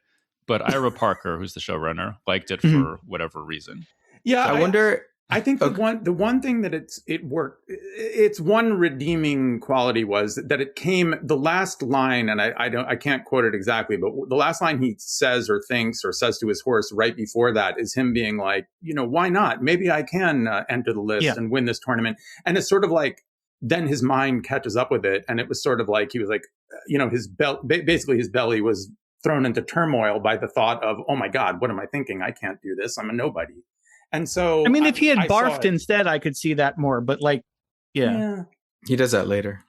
but Ira Parker, who's the showrunner, liked it for whatever reason." Yeah, I wonder. I think the one thing that it worked, its one redeeming quality was that it came, the last line, and I can't quote it exactly, but the last line he says or thinks or says to his horse right before that is him being like, why not? Maybe I can enter the list and win this tournament. And it's sort of like, then his mind catches up with it. And it was sort of like, he was like, basically his belly was thrown into turmoil by the thought of, oh my God, what am I thinking? I can't do this. I'm a nobody. And so, I mean, if he had barfed instead, I could see that more. But he does that later.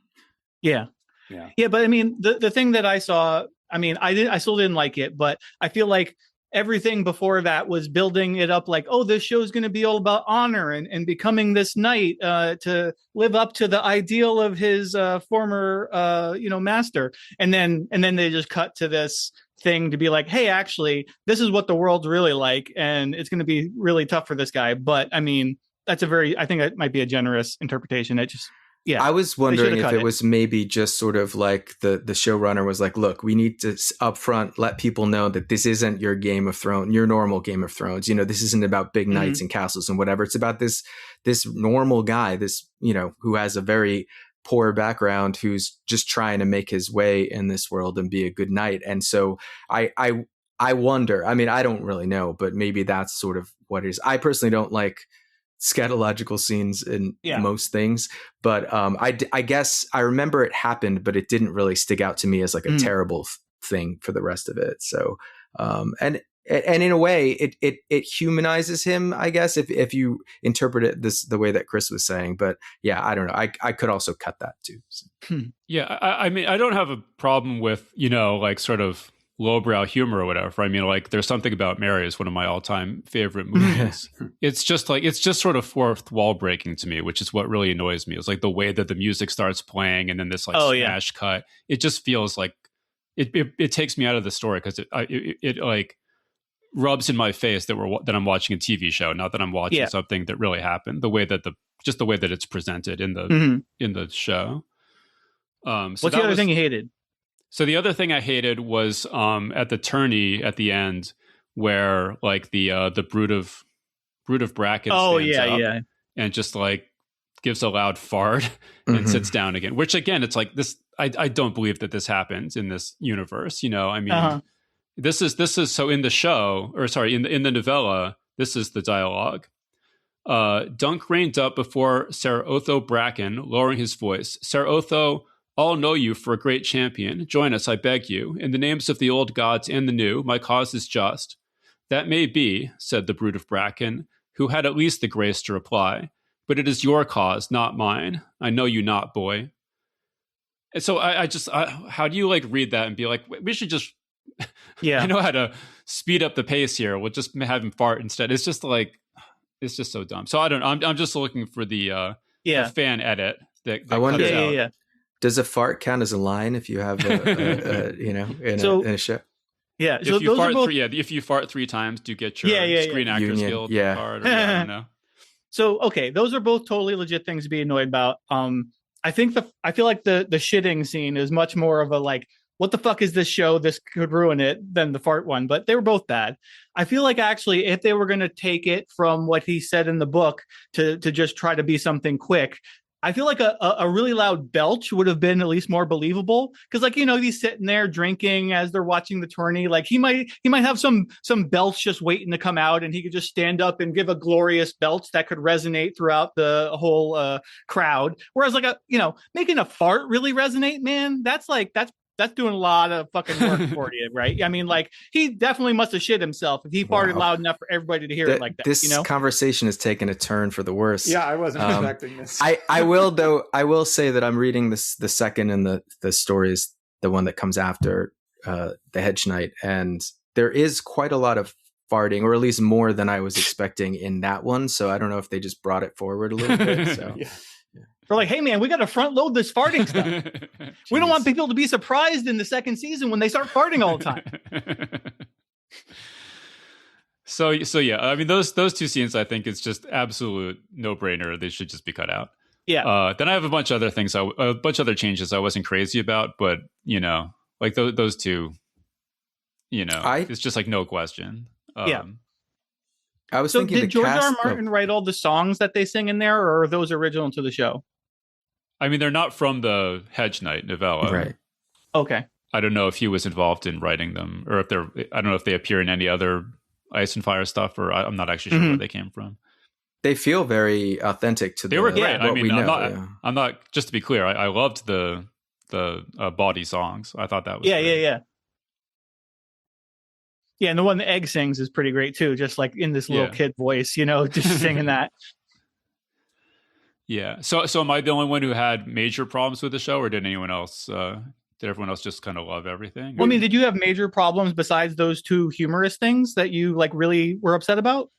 Yeah. But I mean, the thing that I saw, I mean, I still didn't like it, but I feel like everything before that was building it up like, oh, this show is going to be all about honor and becoming this knight to live up to the ideal of his former, master. And then they just cut to this thing to be like, hey, actually, this is what the world's really like, and it's going to be really tough for this guy. But I mean, I think that might be a generous interpretation. It just, I was wondering if it was maybe just sort of like the showrunner was like, look, we need to upfront let people know that this isn't your Game of Thrones, your normal Game of Thrones. This isn't about big knights and castles and whatever. It's about this normal guy, this, who has a very poor background, who's just trying to make his way in this world and be a good knight. And so I wonder, I mean, I don't really know, but maybe that's sort of what it is. I personally don't like scatological scenes in most things, but I guess I remember it happened, but it didn't really stick out to me as like a terrible thing for the rest of it. So and in a way it humanizes him, I guess, if you interpret it the way that Chris was saying. But yeah, I don't know, I could also cut that too. So. Yeah, I mean, I don't have a problem with like sort of lowbrow humor or whatever. I mean, like, There's Something About Mary is one of my all-time favorite movies. It's just sort of fourth wall breaking to me, which is what really annoys me. It's like the way that the music starts playing and then this smash cut. It just feels like it takes me out of the story because it like rubs in my face that I'm watching a TV show, not that I'm watching something that really happened. The way that it's presented in the show. So what's the other thing you hated? So the other thing I hated was at the tourney at the end, where like the brood of Bracken stands up and just like gives a loud fart and sits down again. Which again, it's like this. I don't believe that this happens in this universe. I mean, this is so in the show, or sorry, in the novella, this is the dialogue. Dunk reined up before Ser Otho Bracken, lowering his voice. Ser Otho, all know you for a great champion. Join us, I beg you. In the names of the old gods and the new, my cause is just. That may be, said the brood of Bracken, who had at least the grace to reply. But it is your cause, not mine. I know you not, boy. And so I how do you like read that and be like, we should just, I know how to speed up the pace here. We'll just have him fart instead. It's just like, it's just so dumb. So I don't know. I'm just looking for the fan edit that I wonder. Cuts out. Does a fart count as a line if you have in a show? Yeah. If So you fart if you fart 3 times, do you get your Screen Actors Guild card? Or, I don't know. So okay, those are both totally legit things to be annoyed about. I feel like the shitting scene is much more of a like, what the fuck is this show? This could ruin it, than the fart one. But they were both bad. I feel like actually, if they were going to take it from what he said in the book to just try to be something quick, I feel like a really loud belch would have been at least more believable, because like, you know, he's sitting there drinking as they're watching the tourney. Like he might have some belch just waiting to come out, and he could just stand up and give a glorious belch that could resonate throughout the whole crowd. Whereas like making a fart really resonate, man, that's doing a lot of fucking work for you, right? I mean, like, he definitely must have shit himself if he farted loud enough for everybody to hear it like that. This conversation has taken a turn for the worse. Yeah, I wasn't expecting this. I will say that I'm reading the second in the stories, the one that comes after the Hedge Knight, and there is quite a lot of farting, or at least more than I was expecting in that one. So I don't know if they just brought it forward a little bit. So. Yeah. We're like, hey man, we got to front load this farting stuff. We don't want people to be surprised in the second season when they start farting all the time. So yeah, I mean those two scenes, I think it's just absolute no brainer. They should just be cut out. Yeah. Then I have a bunch of other things, a bunch of other changes I wasn't crazy about, but like those two, it's just like no question. Yeah. I was thinking, did George R. Martin write all the songs that they sing in there, or are those original to the show? I mean, they're not from the Hedge Knight novella. Right. Okay. I don't know if he was involved in writing them, or I don't know if they appear in any other Ice and Fire stuff, or I'm not actually sure where they came from. They feel very authentic to They were great. I mean, I'm not, just to be clear, I loved the bawdy songs. I thought that was great. Yeah. Yeah, and the one that Egg sings is pretty great too, just like in this little kid voice, just singing that. Yeah. So am I the only one who had major problems with the show, or did anyone else? Did everyone else just kind of love everything? Well, I mean, did you have major problems besides those two humorous things that you like really were upset about?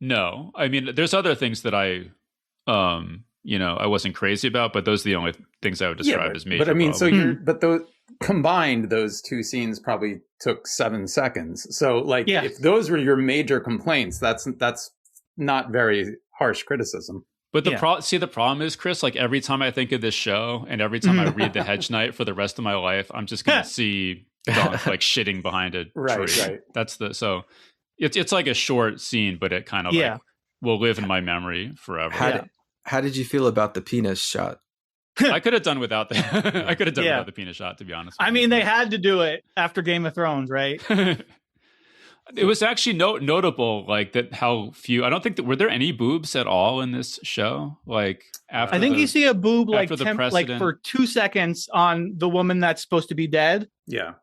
No, I mean, there's other things that I wasn't crazy about, but those are the only things I would describe as major. But I mean, problems. those two scenes probably took 7 seconds. So like, if those were your major complaints, that's not very harsh criticism. But the problem is, Chris, like every time I think of this show and every time I read The Hedge Knight for the rest of my life, I'm just going to see Dunk like shitting behind a tree. Right. That's it's like a short scene, but it kind of like will live in my memory forever. How did you feel about the penis shot? I could have done without that. I could have done without the penis shot, to be honest. I mean, they had to do it after Game of Thrones, right? It was actually notable, like that how few. I don't think were there any boobs at all in this show. Like after, I think you see a boob like for 2 seconds on the woman that's supposed to be dead. Yeah,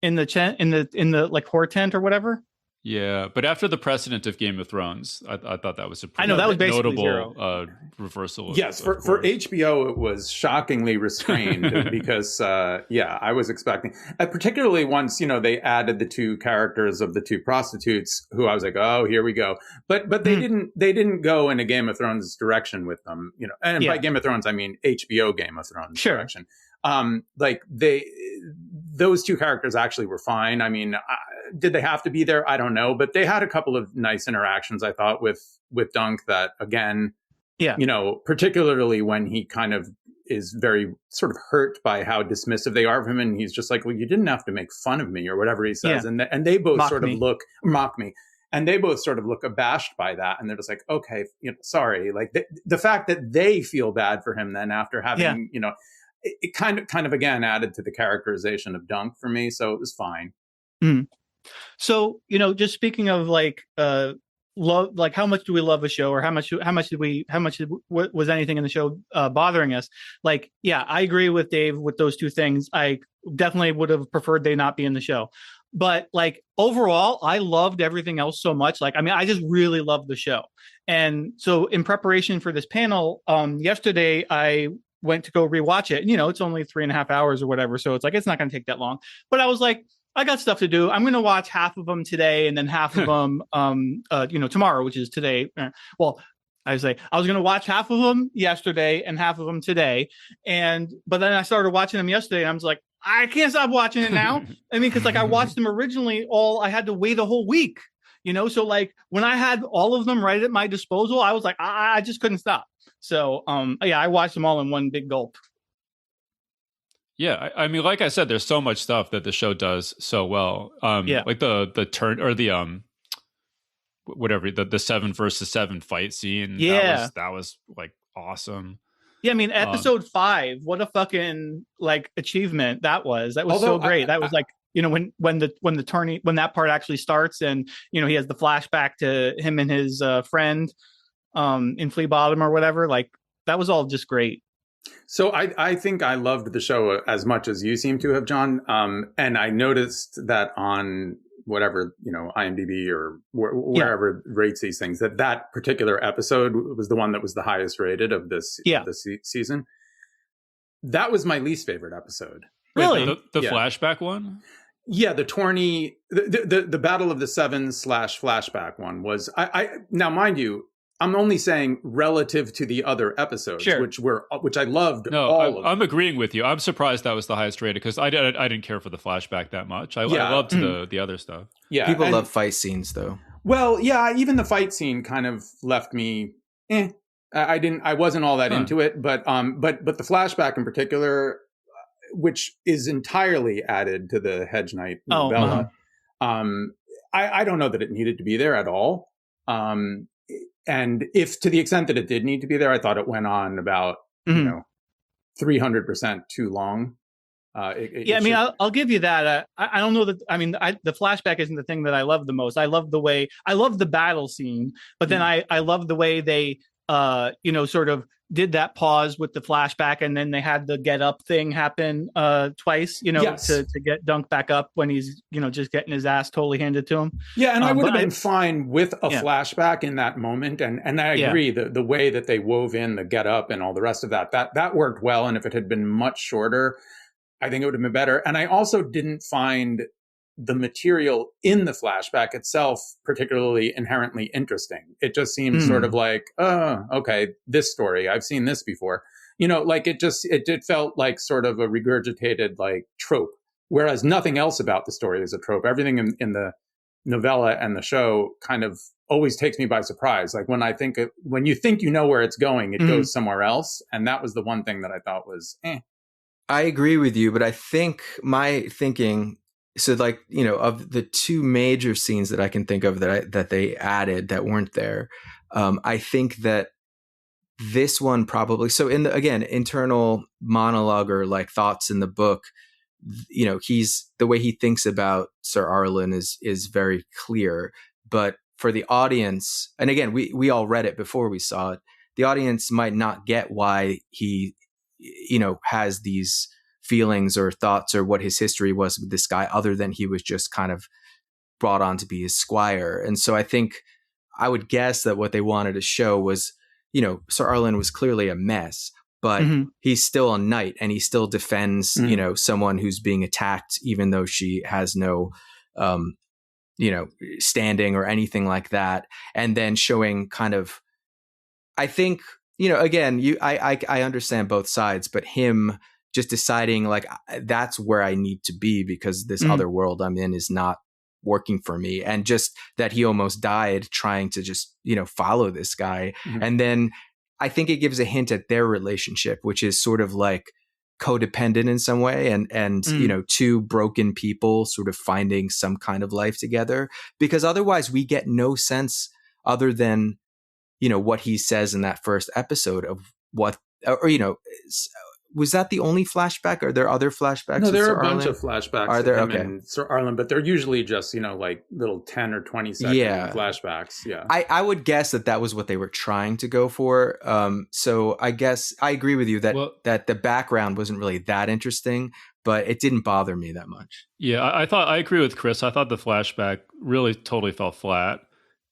in the like horror tent or whatever. Yeah, but after the precedent of Game of Thrones, I thought that was a pretty that was basically notable reversal. Yes, for HBO, it was shockingly restrained because, I was expecting, particularly once, they added the two characters of the two prostitutes who I was like, oh, here we go. But they didn't go in a Game of Thrones direction with them, and by Game of Thrones, I mean HBO Game of Thrones direction. Those two characters actually were fine. I mean, did they have to be there? I don't know, but they had a couple of nice interactions, I thought, with Dunk that, again, particularly when he kind of is very sort of hurt by how dismissive they are of him. And he's just like, well, you didn't have to make fun of me or whatever he says. Yeah. And they both mock me. And they both sort of look abashed by that. And they're just like, okay, sorry. Like the fact that they feel bad for him then after having, it kind of again added to the characterization of Dunk for me, so it was fine. Mm. So just speaking of like love, like how much do we love a show, or how much was anything in the show bothering us? Like, I agree with Dave with those two things. I definitely would have preferred they not be in the show, but like overall, I loved everything else so much. Like, I mean, I just really loved the show, and so in preparation for this panel, yesterday I went to go rewatch it. It's only 3.5 hours or whatever. So it's like, it's not going to take that long. But I was like, I got stuff to do. I'm going to watch half of them today and then half of them, tomorrow, which is today. Well, I was going to watch half of them yesterday and half of them today. But then I started watching them yesterday and I was like, I can't stop watching it now. I mean, cause like I watched them originally I had to wait a whole week, so like when I had all of them right at my disposal, I was like, I just couldn't stop. So, I watched them all in one big gulp. Yeah, I mean, like I said, there's so much stuff that the show does so well. Like the turn or the whatever the 7 versus 7 fight scene. Yeah, that was like awesome. Yeah, I mean, episode 5, what a fucking like achievement that was. That was so great. That was like, you know, when that part actually starts, and you know he has the flashback to him and his friend in Flea Bottom or whatever. Like that was all just great. So I think I loved the show as much as you seem to have, John. And I noticed that on whatever, you know, IMDb or wherever rates these things, that particular episode was the one that was the highest rated of this season. That was my least favorite episode. Really? The flashback one? Yeah, the tourney, the Battle of the Seven / flashback one was, I now mind you, I'm only saying relative to the other episodes, which I loved. No, I'm agreeing with you. I'm surprised that was the highest rated because I didn't care for the flashback that much. I loved the other stuff. Yeah, people love fight scenes though. Well, yeah, even the fight scene kind of left me. I wasn't all that into it, but the flashback in particular, which is entirely added to the Hedge Knight novella. I don't know that it needed to be there at all. And if to the extent that it did need to be there, I thought it went on about, 300% too long. I'll give you that. I don't know that. I mean, the flashback isn't the thing that I love the most. I love the battle scene, but then I love the way they, sort of did that pause with the flashback, and then they had the get up thing happen twice, to get Dunk back up when he's, just getting his ass totally handed to him. Yeah, and I would have been fine with a flashback in that moment, and I agree the way that they wove in the get up and all the rest of that worked well, and if it had been much shorter, I think it would have been better. And I also didn't find the material in the flashback itself particularly inherently interesting. It just seems sort of like, oh, okay, this story, I've seen this before. Like it felt like sort of a regurgitated like trope, whereas nothing else about the story is a trope. Everything in the novella and the show kind of always takes me by surprise. Like when you think you know where it's going, it goes somewhere else. And that was the one thing that I thought was, I agree with you, but I think my thinking, so like, of the two major scenes that I can think of that they added that weren't there, I think that this one probably, so in the, again, internal monologue or like thoughts in the book, the way he thinks about Sir Arlen is very clear, but for the audience, and again, we all read it before we saw it, the audience might not get why he has these feelings or thoughts or what his history was with this guy, other than he was just kind of brought on to be his squire. And so I think I would guess that what they wanted to show was, Sir Arlen was clearly a mess, but he's still a knight and he still defends, someone who's being attacked, even though she has no, standing or anything like that. And then showing kind of, I think, again, I understand both sides, but him just deciding like that's where I need to be because this other world I'm in is not working for me. And just that he almost died trying to just, follow this guy. And then I think it gives a hint at their relationship, which is sort of like codependent in some way and two broken people sort of finding some kind of life together, because otherwise we get no sense other than, what he says in that first episode of what, or, was that the only flashback? Are there other flashbacks? No, there are a bunch of flashbacks. Are there? Okay. And Sir Arlen, but they're usually just, like little 10 or 20 second flashbacks. Yeah. I would guess that was what they were trying to go for. So I guess I agree with you that the background wasn't really that interesting, but it didn't bother me that much. Yeah, I agree with Chris. I thought the flashback really totally fell flat.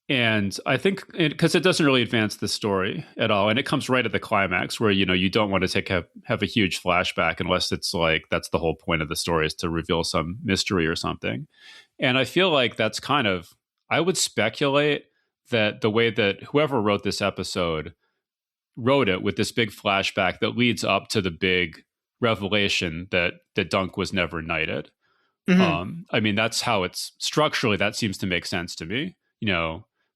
And I think because it doesn't really advance the story at all. And it comes right at the climax where, you don't want to have a huge flashback unless it's like that's the whole point of the story is to reveal some mystery or something. And I feel like that's kind of, I would speculate that the way that whoever wrote this episode wrote it with this big flashback that leads up to the big revelation that Dunk was never knighted. I mean, that's how it's structurally, that seems to make sense to me,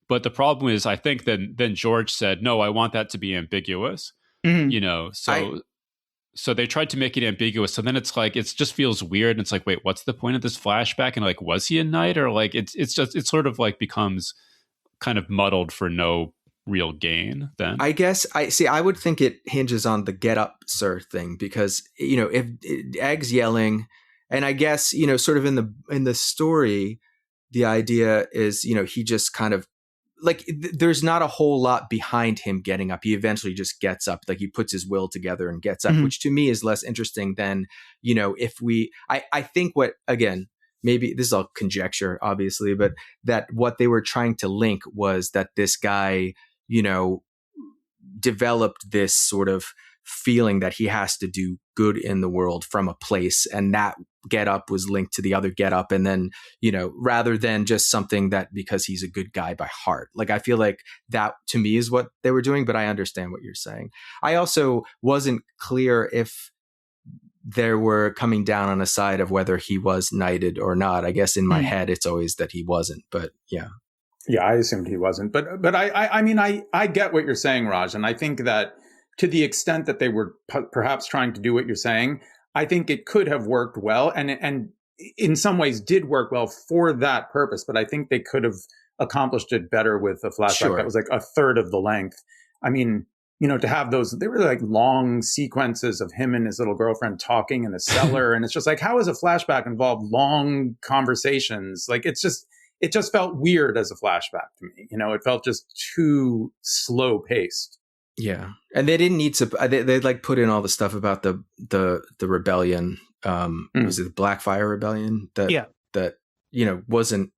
But the problem is, I think then George said, no, I want that to be ambiguous, so they tried to make it ambiguous. So then it's like, it just feels weird. And it's like, wait, what's the point of this flashback? And like, was he a knight or like, it's sort of like becomes kind of muddled for no real gain then. I guess I would think it hinges on the get up, sir thing, because, if Egg's yelling, and I guess, sort of in the story, the idea is, he just kind of like, there's not a whole lot behind him getting up. He eventually just gets up, like he puts his will together and gets up, which to me is less interesting than, I think what, again, maybe this is all conjecture, obviously, but that what they were trying to link was that this guy, developed this sort of feeling that he has to do good in the world from a place, and that get up was linked to the other get up, and then rather than just something that because he's a good guy by heart. Like, I feel like that to me is what they were doing, but I understand what you're saying. I also wasn't clear if they were coming down on a side of whether he was knighted or not. I guess in my head it's always that he wasn't, but yeah. Yeah, I assumed he wasn't, but I mean, I get what you're saying, Raj, and I think that to the extent that they were perhaps trying to do what you're saying, I think it could have worked well, and in some ways did work well for that purpose. But I think they could have accomplished it better with a flashback that was like a third of the length. I mean, to have those, they were like long sequences of him and his little girlfriend talking in a cellar, and it's just like, how is a flashback involve long conversations? Like, it just felt weird as a flashback to me. It felt just too slow paced. Yeah, and they didn't need to. They like put in all the stuff about the rebellion. Was it the Blackfire Rebellion? That wasn't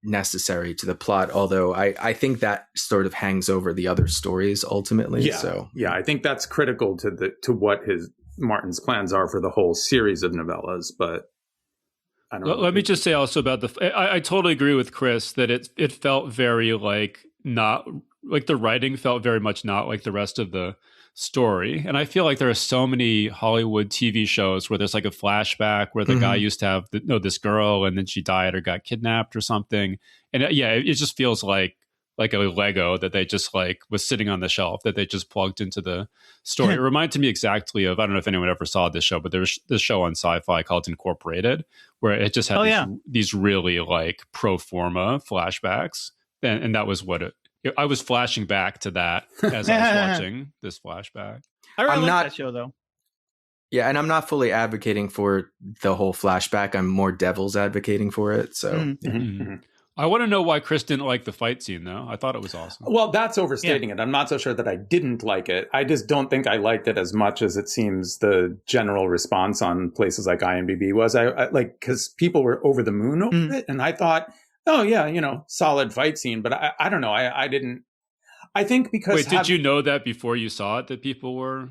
necessary to the plot. Although I think that sort of hangs over the other stories ultimately. Yeah, so yeah, I think that's critical to what Martin's plans are for the whole series of novellas. But I don't know. Let me just say also about I totally agree with Chris that it felt very not like the writing felt very much not like the rest of the story. And I feel like there are so many Hollywood TV shows where there's like a flashback where the guy used to have this girl and then she died or got kidnapped or something. And it just feels like a Lego that they just was sitting on the shelf that they just plugged into the story. It reminded me exactly of, I don't know if anyone ever saw this show, but there's this show on Sci-Fi called Incorporated where it just had these really pro forma flashbacks. And that was what I was flashing back to that as I was watching this flashback. I really like that show, though. Yeah, and I'm not fully advocating for the whole flashback. I'm more devil's advocating for it. So I want to know why Chris didn't like the fight scene, though. I thought it was awesome. Well, that's overstating it. I'm not so sure that I didn't like it. I just don't think I liked it as much as it seems the general response on places like IMDb was. I because people were over the moon over it, and I thought, oh yeah, solid fight scene. But I don't know. I didn't. I think because did you know that before you saw it that people were?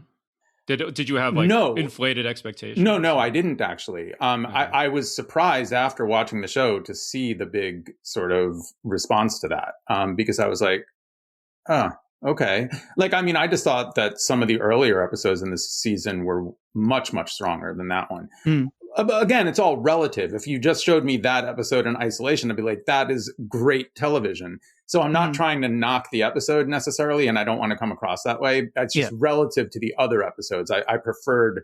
Did you have inflated expectations? No, I didn't actually. I was surprised after watching the show to see the big sort of response to that. Because I was like, oh, okay. I just thought that some of the earlier episodes in this season were much, much stronger than that one. Again, it's all relative. If you just showed me that episode in isolation, I'd be like, that is great television. So I'm not trying to knock the episode necessarily, and I don't want to come across that way. It's just relative to the other episodes. I preferred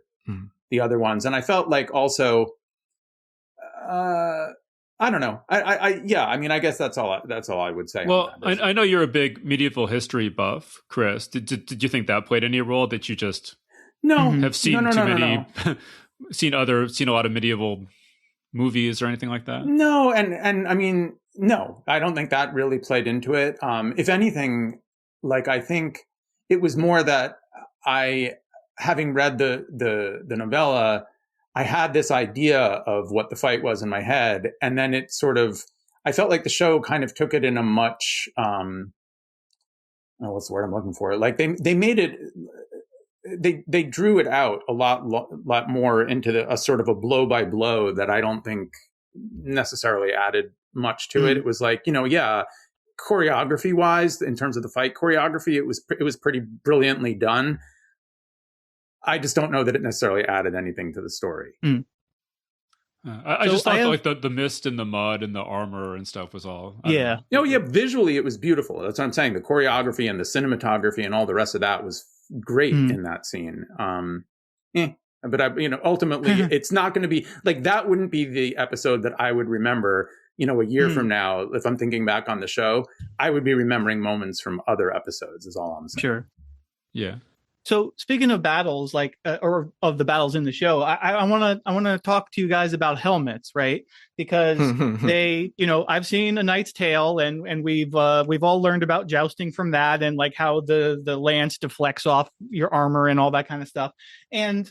the other ones. And I felt like also, I don't know. I guess that's all I would say. Well, I know you're a big medieval history buff, Chris. Did you think that played any role that you just have seen too many... seen a lot of medieval movies or anything like that? No, and I mean, no, I don't think that really played into it. If anything, I think it was more that having read the novella, I had this idea of what the fight was in my head, and then it sort of, I felt like the show kind of took it in a much, what's the word I'm looking for? They made it. They drew it out a lot more into a sort of a blow by blow that I don't think necessarily added much to it. It was choreography wise, in terms of the fight choreography, it was pretty brilliantly done. I just don't know that it necessarily added anything to the story. I just thought the mist and the mud and the armor and stuff was all. Visually it was beautiful. That's what I'm saying. The choreography and the cinematography and all the rest of that was great in that scene. But ultimately it's not going to be that wouldn't be the episode that I would remember, a year from now, if I'm thinking back on the show, I would be remembering moments from other episodes is all I'm saying. Sure. Yeah. So speaking of battles, like or of the battles in the show, I want to talk to you guys about helmets, right? Because they, I've seen A Knight's Tale, and we've all learned about jousting from that, and like how the lance deflects off your armor and all that kind of stuff. And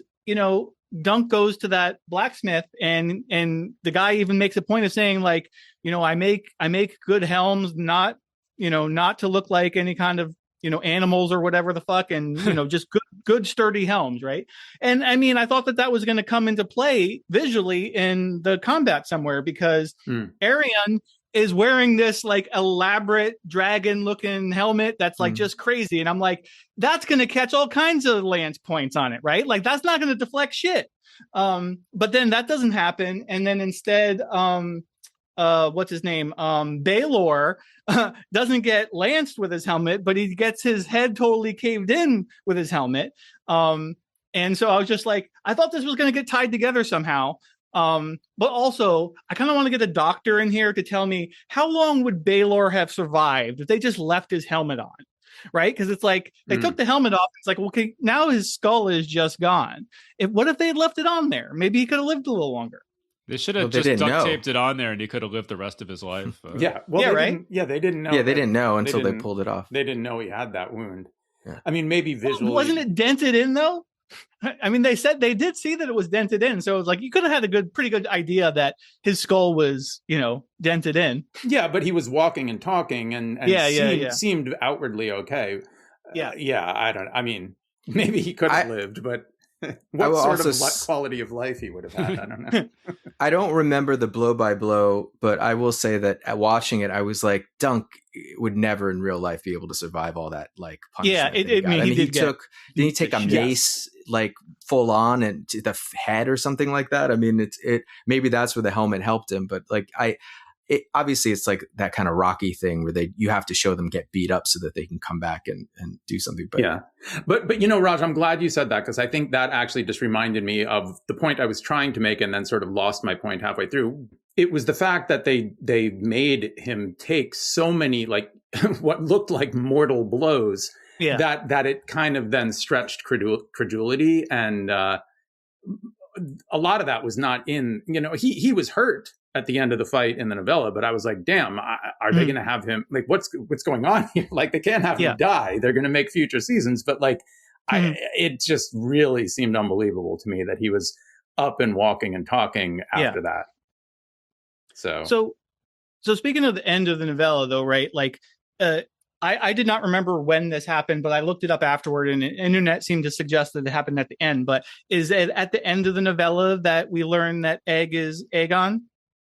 Dunk goes to that blacksmith, and the guy even makes a point of saying, like, I make good helms, not to look like any kind of animals or whatever the fuck, and just good sturdy helms, right? And I mean, I thought that was going to come into play visually in the combat somewhere, because Arion is wearing this like elaborate dragon looking helmet that's like just crazy, and I'm like, that's going to catch all kinds of lance points on it, right? Like, that's not going to deflect shit. But then that doesn't happen, and then instead what's his name? Baylor doesn't get lanced with his helmet, but he gets his head totally caved in with his helmet. And so I was just like, I thought this was going to get tied together somehow. But also, I kind of want to get a doctor in here to tell me, how long would Baylor have survived if they just left his helmet on? Right? Because it's like they took the helmet off. It's like, okay, now his skull is just gone. What if they had left it on there? Maybe he could have lived a little longer. They should have just duct taped it on there, and he could have lived the rest of his life. Yeah, well, yeah, they right. They didn't know. Yeah, they didn't know until they pulled it off. They didn't know he had that wound. Yeah. I mean, maybe visually, wasn't it dented in though? I mean, they did see that it was dented in, so it was like you could have had a pretty good idea that his skull was, dented in. Yeah, but he was walking and talking, and seemed outwardly okay. I mean, maybe he could have lived, but. What sort of quality of life he would have had, I don't know. I don't remember the blow by blow, but I will say that at watching it, I was like, Dunk would never in real life be able to survive all that like punishment. Yeah, didn't he take a mace like full on and to the head or something like that? I mean, it maybe that's where the helmet helped him, but like obviously it's like that kind of Rocky thing where you have to show them get beat up so that they can come back and do something. But Raj, I'm glad you said that, because I think that actually just reminded me of the point I was trying to make and then sort of lost my point halfway through. It was the fact that they made him take so many like what looked like mortal blows that it kind of then stretched credulity, and a lot of that was not in. He was hurt at the end of the fight in the novella, but I was like, damn, are they going to have him, like, what's going on here? Like, they can't have him die. They're going to make future seasons, but like, it just really seemed unbelievable to me that he was up and walking and talking after that. So speaking of the end of the novella though, right? Like, I did not remember when this happened, but I looked it up afterward, and the internet seemed to suggest that it happened at the end. But is it at the end of the novella that we learn that Egg is Aegon?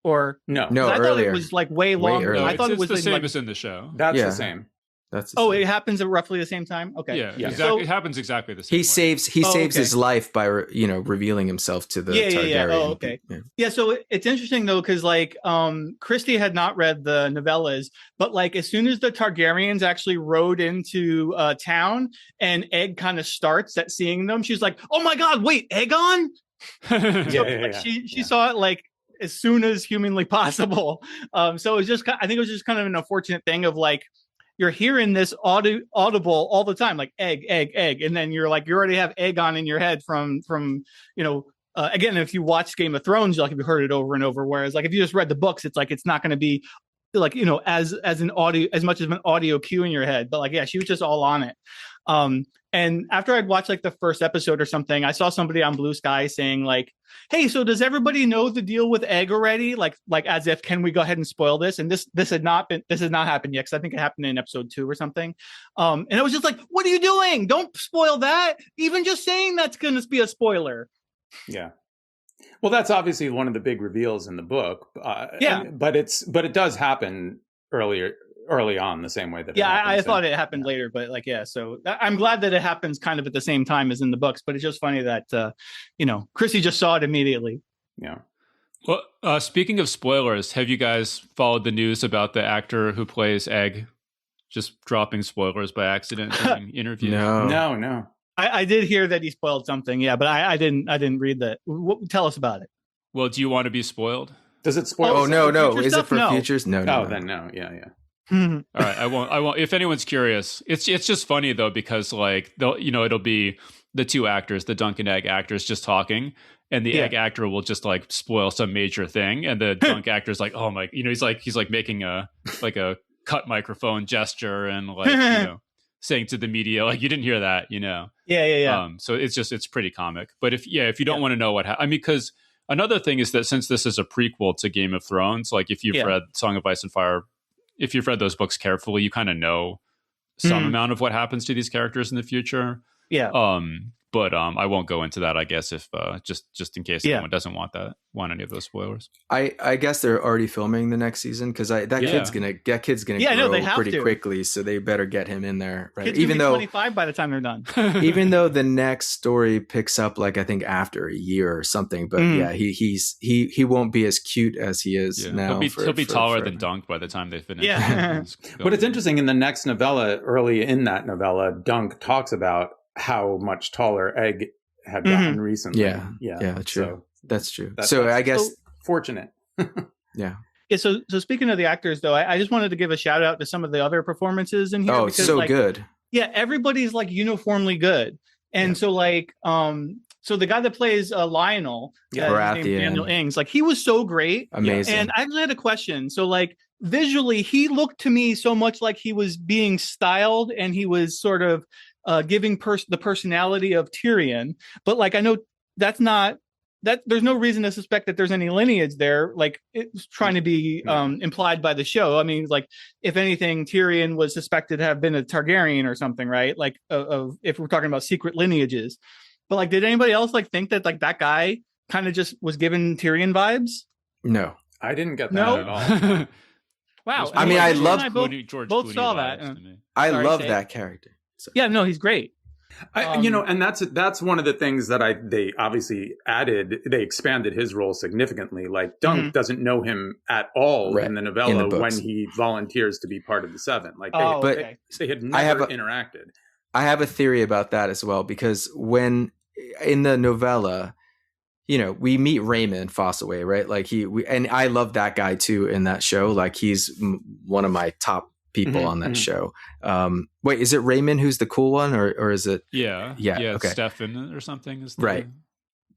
Or no, I earlier. Thought it was like way longer. No, I thought it was the same as in the show. That's the same. It happens at roughly the same time. Okay, yeah. Exactly. So, it happens exactly the same. He saves his life by revealing himself to the Targaryen. Yeah. Oh, okay. Yeah. So it's interesting though, because like Christy had not read the novellas, but like as soon as the Targaryens actually rode into town and Egg kind of starts at seeing them, she's like, "Oh my God, wait, Aegon!" She saw it like as soon as humanly possible. So it was just, I think it was just kind of an unfortunate thing of like, you're hearing this audible all the time, like egg, and then you're like, you already have Aegon in your head from again, if you watch Game of Thrones, like, if you heard it over and over, whereas like if you just read the books, it's like it's not going to be like as an audio, as much as an audio cue in your head. But like, yeah, she was just all on it. And after I'd watched like the first episode or something, I saw somebody on Blue Sky saying like, "Hey, so does everybody know the deal with Egg already?" Like as if, can we go ahead and spoil this? And this has not happened yet, because I think it happened in episode 2 or something. And I was just like, "What are you doing? Don't spoil that. Even just saying that's going to be a spoiler." Yeah. Well, that's obviously one of the big reveals in the book. But it does happen early on, the same way that I thought it happened later, but like, so I'm glad that it happens kind of at the same time as in the books, but it's just funny that Chrissy just saw it immediately. Well, speaking of spoilers, have you guys followed the news about the actor who plays Egg just dropping spoilers by accident during interviews? No. I did hear that he spoiled something, but I didn't read that. Tell us about it. Well, do you want to be spoiled? Does it spoil? Oh no, future is it stuff? for No. futures? No. Then no. Yeah. All right, I won't. If anyone's curious, it's just funny though because like it'll be the two actors, the Dunk and Egg actors, just talking, and the Egg actor will just like spoil some major thing, and the Dunk actor's like, oh my, he's like making a cut microphone gesture and like saying to the media like you didn't hear that, Yeah. So it's pretty comic. But if you don't want to know what I mean, because another thing is that since this is a prequel to Game of Thrones, like if you've read Song of Ice and Fire. If you've read those books carefully, you kind of know some amount of what happens to these characters in the future. Yeah. But I won't go into that, I guess, if just in case anyone doesn't want any of those spoilers. I guess they're already filming the next season because kid's gonna grow pretty quickly, so they better get him in there, right? Kids even though 25 by the time they're done. Even though the next story picks up like I think after a year or something, but he won't be as cute as he is now. He'll be taller than Dunk by the time they finish. Yeah. But it's interesting in the next novella, early in that novella, Dunk talks about how much taller Egg had gotten recently. Yeah, true. That's true. That's I guess fortunate. Yeah. So speaking of the actors, though, I just wanted to give a shout out to some of the other performances in here. Oh, because, so good. Yeah, everybody's like uniformly good, and so like so the guy that plays Lionel, Daniel Ings, like he was so great, amazing. And I actually had a question. So like visually, he looked to me so much like he was being styled, and he was sort of giving the personality of Tyrion, but like I know that's not that. There's no reason to suspect that there's any lineage there. Like it's trying to be implied by the show. I mean, like if anything, Tyrion was suspected to have been a Targaryen or something, right? Like if we're talking about secret lineages. But like, did anybody else like think that like that guy kind of just was giving Tyrion vibes? No, I didn't get that at all. Wow. I mean, I love both saw that. I love that character. So. Yeah, no, he's great. And that's one of the things that they obviously added. They expanded his role significantly. Like Dunk doesn't know him at all in the novella when he volunteers to be part of the Seven. Like they had never interacted. I have a theory about that as well, because when in the novella, we meet Raymond Fossaway, right? Like and I love that guy too in that show. Like he's one of my top people on that show. Wait, is it Raymond who's the cool one, or is it? Yeah. Okay. Stefan or something is right.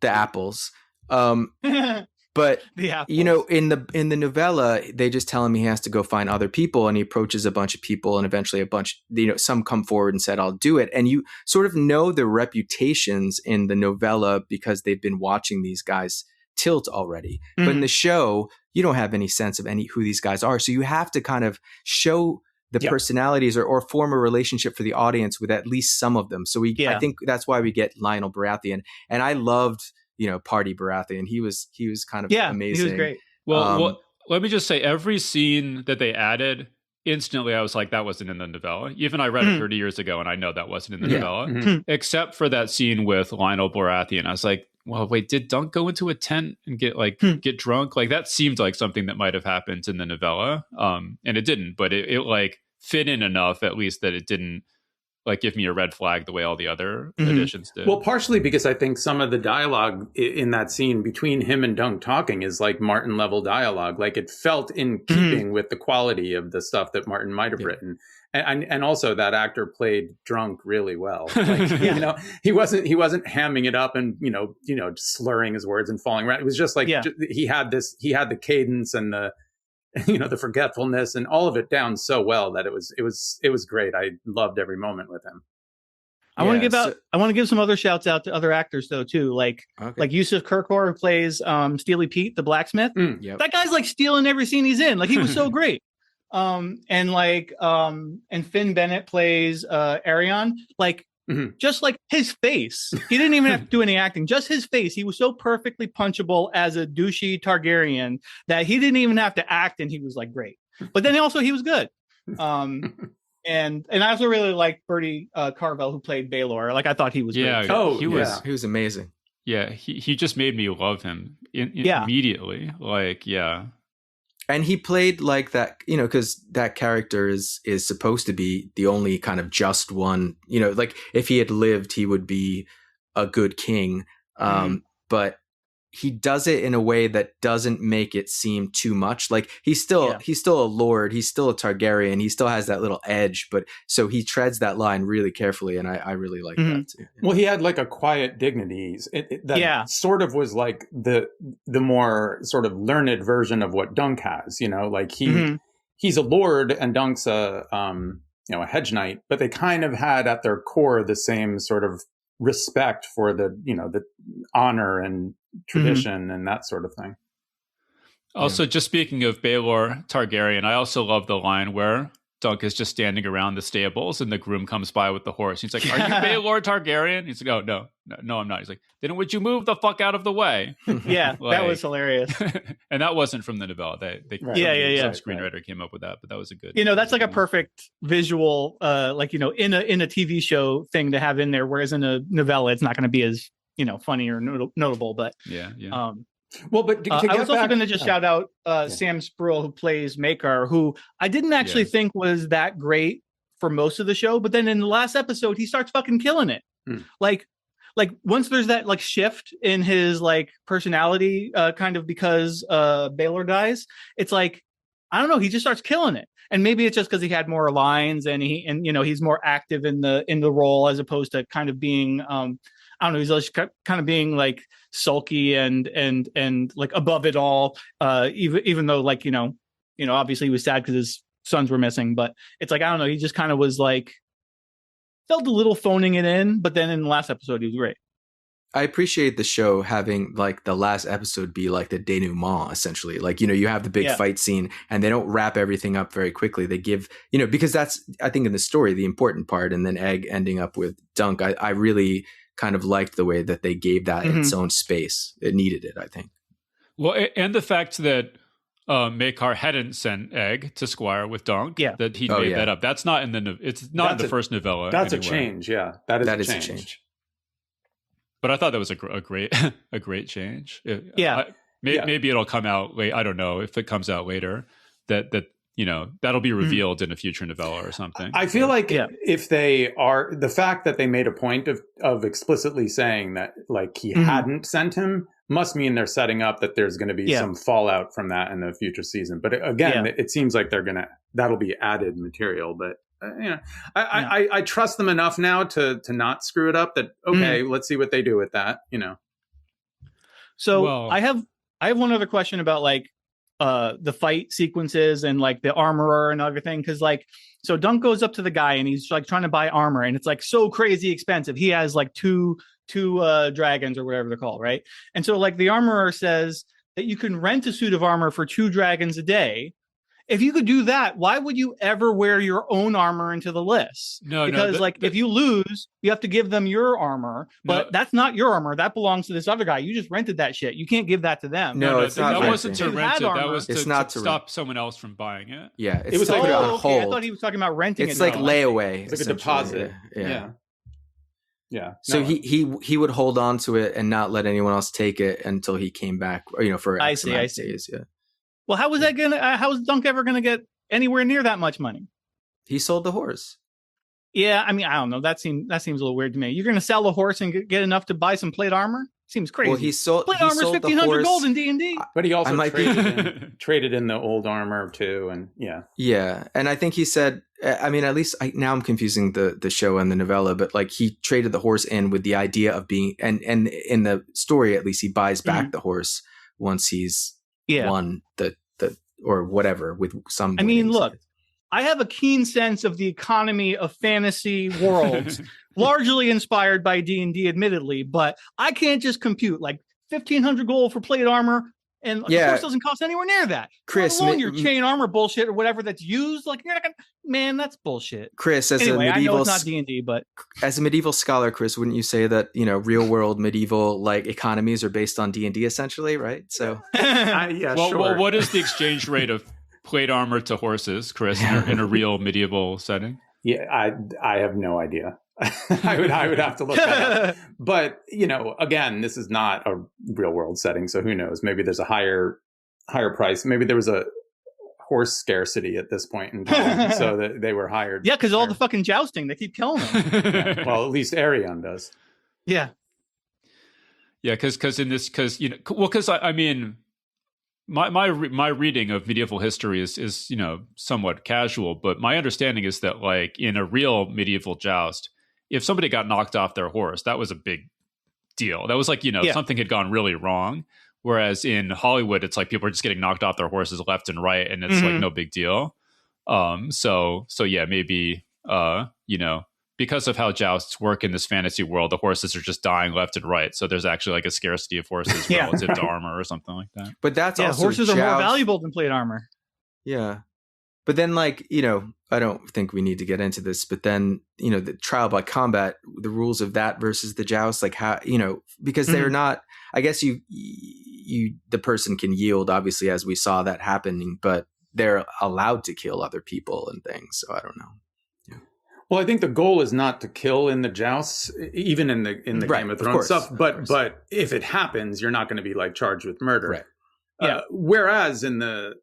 The apples. But the apples. In the novella, they just tell him he has to go find other people, and he approaches a bunch of people, and eventually a bunch, some come forward and said, "I'll do it." And you sort of know the reputations in the novella because they've been watching these guys tilt already. But in the show, you don't have any sense of who these guys are, so you have to kind of show the personalities or form a relationship for the audience with at least some of them. So I think that's why we get Lionel Baratheon, and I loved Party Baratheon. He was kind of amazing. He was great. Well, let me just say, every scene that they added, instantly I was like, that wasn't in the novella. Even I read it 30 years ago, and I know that wasn't in the novella, except for that scene with Lionel Baratheon. I was like, well, wait, did Dunk go into a tent and get drunk? Like that seemed like something that might have happened in the novella. And it didn't, but it like fit in enough, at least, that it didn't like give me a red flag the way all the other editions did. Well, partially because I think some of the dialogue in that scene between him and Dunk talking is like Martin level dialogue. Like it felt in keeping with the quality of the stuff that Martin might have written. And also that actor played drunk really well. Like, he wasn't hamming it up and, slurring his words and falling around. It was just like, he had the cadence and the forgetfulness and all of it down so well that it was great. I loved every moment with him. I want to give some other shouts out to other actors though too, like Yusuf Kirkor, who plays Steely Pete the blacksmith. That guy's like stealing every scene he's in. Like he was so great. And Finn Bennett plays Arion. Like just like his face, he didn't even have to do any acting. Just his face, he was so perfectly punchable as a douchey Targaryen that he didn't even have to act, and he was like great. But then also he was good. And I also really liked Bertie Carvel, who played Baelor. Like I thought he was great. He was amazing. Yeah, he just made me love him immediately. Like And he played like that, because that character is supposed to be the only kind of just one, like if he had lived, he would be a good king. But he does it in a way that doesn't make it seem too much. Like he's still a lord, he's still a Targaryen, he still has that little edge, but so he treads that line really carefully, and I really like that too. Well, he had like a quiet dignity that sort of was like the more sort of learned version of what Dunk has, you know, like he's a lord and Dunk's a hedge knight, but they kind of had at their core the same sort of respect for the honor and tradition and that sort of thing. Also, just speaking of Baelor Targaryen, I also love the line where Dunk is just standing around the stables and the groom comes by with the horse. He's like, "Are you Baelor Targaryen?" He's like, "Oh, no, I'm not." He's like, "Then would you move the fuck out of the way?" Yeah, that was hilarious. And that wasn't from the novella. Some screenwriter came up with that, but that was a good. That's like a perfect visual, in a TV show thing to have in there. Whereas in a novella, it's not going to be as funny or notable. But well, but I was also going to just shout out Sam Spruill, who plays Maekar, who I didn't actually think was that great for most of the show, but then in the last episode, he starts fucking killing it. Like once there's that like shift in his like personality, kind of because Baelor dies, it's like, I don't know, he just starts killing it. And maybe it's just because he had more lines and he's more active in the role as opposed to kind of being I don't know, he's just kind of being like sulky and like above it all, even though like obviously he was sad because his sons were missing, but it's like, I don't know, he just kind of was like, felt a little phoning it in, but then in the last episode he was great. I appreciate the show having like the last episode be like the denouement, essentially. Like, you have the big fight scene and they don't wrap everything up very quickly. They give, because that's, I think in the story, the important part, and then Egg ending up with Dunk. I really kind of liked the way that they gave that its own space. It needed it, I think. Well, and the fact that Maekar hadn't sent Egg to Squire with Dunk, that he made that up. That's not in the first novella. That's anyway. A change, yeah. That is a change. But I thought that was a great change. Maybe it'll come out late. I don't know if it comes out later that that'll be revealed in a future novella or something. I feel like if they are, the fact that they made a point of explicitly saying that like he hadn't sent him must mean they're setting up that there's going to be some fallout from that in the future season. But again, it seems like that'll be added material. But I trust them enough now to not screw it up. That let's see what they do with that. So I have one other question about like the fight sequences and like the armorer and everything, because like, so Dunk goes up to the guy and he's like trying to buy armor and it's like so crazy expensive. He has like two dragons or whatever they're called, right? And so like the armorer says that you can rent a suit of armor for 2 dragons a day. If you could do that, why would you ever wear your own armor into the list? Because if you lose, you have to give them your armor, but that's not your armor. That belongs to this other guy. You just rented that shit. You can't give that to them. No, it's not. That wasn't to rent it. That was to stop rop someone else from buying it. Yeah, it was like put on hold. I thought he was talking about renting it. It's like layaway. It's like a deposit. Yeah. So he would hold on to it and not let anyone else take it until he came back, for X amount of days. Yeah. Well, how was that how is Dunk ever gonna get anywhere near that much money? He sold the horse. Yeah, I mean, I don't know. That seems a little weird to me. You're gonna sell the horse and get enough to buy some plate armor? Seems crazy. Well, he sold plate armor's 1,500 gold in D&D. But he also traded in the old armor too, and and I think he said, I mean, at least now I'm confusing the show and the novella, but like he traded the horse in with the idea of being, and in the story at least, he buys back the horse once he's won the or whatever with some. I mean, look, I have a keen sense of the economy of fantasy worlds, largely inspired by D&D, admittedly, but I can't just compute like 1,500 gold for plate armor, and the horse doesn't cost anywhere near that. Chris, your chain armor bullshit or whatever that's used, like you're not gonna, man, that's bullshit. Chris, as a medieval, I know it's not D&D, but as a medieval scholar, Chris, wouldn't you say that real world medieval like economies are based on D&D essentially, right? So sure. Well, what is the exchange rate of plate armor to horses, Chris, in a real medieval setting? Yeah, I have no idea. I would have to look that up. But again, this is not a real world setting, so who knows? Maybe there's a higher price. Maybe there was a horse scarcity at this point in time, so that they were hired. Yeah, because all the fucking jousting, they keep killing them. Well, at least Arion does. Yeah. Yeah, because in this, because because I mean, my reading of medieval history is somewhat casual, but my understanding is that like in a real medieval joust, if somebody got knocked off their horse, that was a big deal. That was like something had gone really wrong. Whereas in Hollywood, it's like people are just getting knocked off their horses left and right, and it's like no big deal. So yeah, maybe because of how jousts work in this fantasy world, the horses are just dying left and right. So there's actually like a scarcity of horses relative to armor or something like that. But that's also horses are more valuable than plate armor. Yeah. But then I don't think we need to get into this, but then, the trial by combat, the rules of that versus the joust, like how, because they're not, I guess the person can yield, obviously, as we saw that happening, but they're allowed to kill other people and things. So I don't know. Well, I think the goal is not to kill in the jousts, even in the Game of Thrones stuff. But if it happens, you're not going to be like charged with murder. Right. Yeah. Whereas in the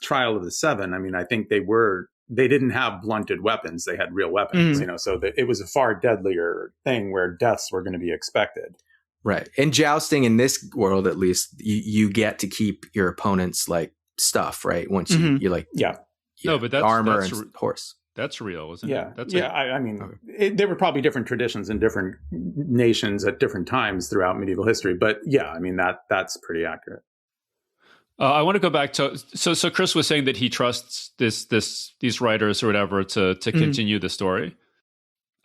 Trial of the Seven, I mean, I think they didn't have blunted weapons; they had real weapons. So it was a far deadlier thing where deaths were going to be expected. Right. And jousting in this world, at least, you get to keep your opponent's like stuff, right? Once you like, no, but that's armor and horse. That's real, isn't it? That's I mean, there were probably different traditions in different nations at different times throughout medieval history. But yeah, I mean, that's pretty accurate. I want to go back to so Chris was saying that he trusts these writers or whatever to continue the story.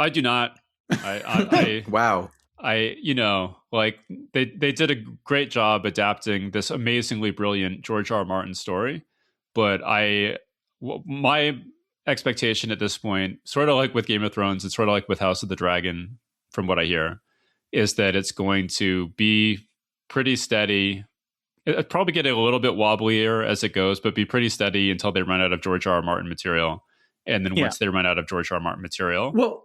I do not. I wow. Like they did a great job adapting this amazingly brilliant George R. R. Martin story, but my expectation at this point, sort of like with Game of Thrones, it's sort of like with House of the Dragon, from what I hear, is that it's going to be pretty steady. It'll probably get a little bit wobblier as it goes, but be pretty steady until they run out of George R. R. Martin material. And then once they run out of George R. R. Martin material, but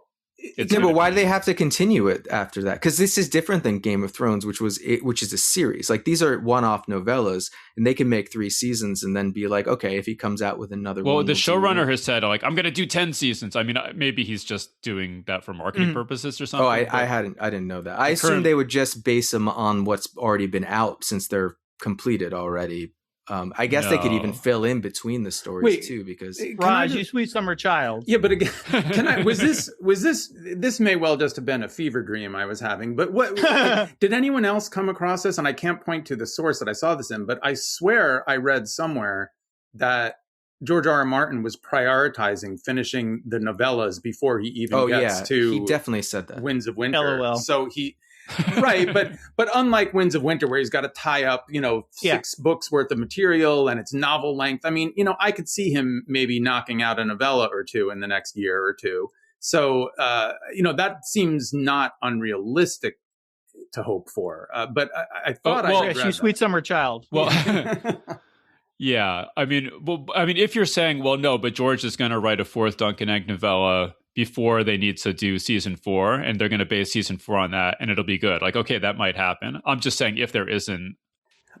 why do they have to continue it after that? Because this is different than Game of Thrones, which is a series. Like these are one-off novellas, and they can make 3 seasons and then be like, okay, if he comes out with another one. Well, the showrunner has said, like, I'm going to do 10 seasons. I mean, maybe he's just doing that for marketing purposes or something. Oh, I didn't know that. I assumed they would just base them on what's already been out since they're completed already. I guess they could even fill in between the stories too, because Raj, you sweet summer child. Yeah, but again, was this may well just have been a fever dream I was having, but what did anyone else come across this? And I can't point to the source that I saw this in, but I swear I read somewhere that George R. R. Martin was prioritizing finishing the novellas before he even gets to. He definitely said that. Winds of Winter. LOL. So he. Right, but unlike Winds of Winter, where he's got to tie up, 6 books worth of material and it's novel length. I mean, I could see him maybe knocking out a novella or 2 in the next year or 2. So, that seems not unrealistic to hope for. But I thought you sweet summer child. Well, yeah. I mean, if you're saying, well, no, but George is going to write a 4th Dunk and Egg novella before they need to do season 4, and they're going to base season 4 on that, and it'll be good. Like, okay, that might happen. I'm just saying if there isn't.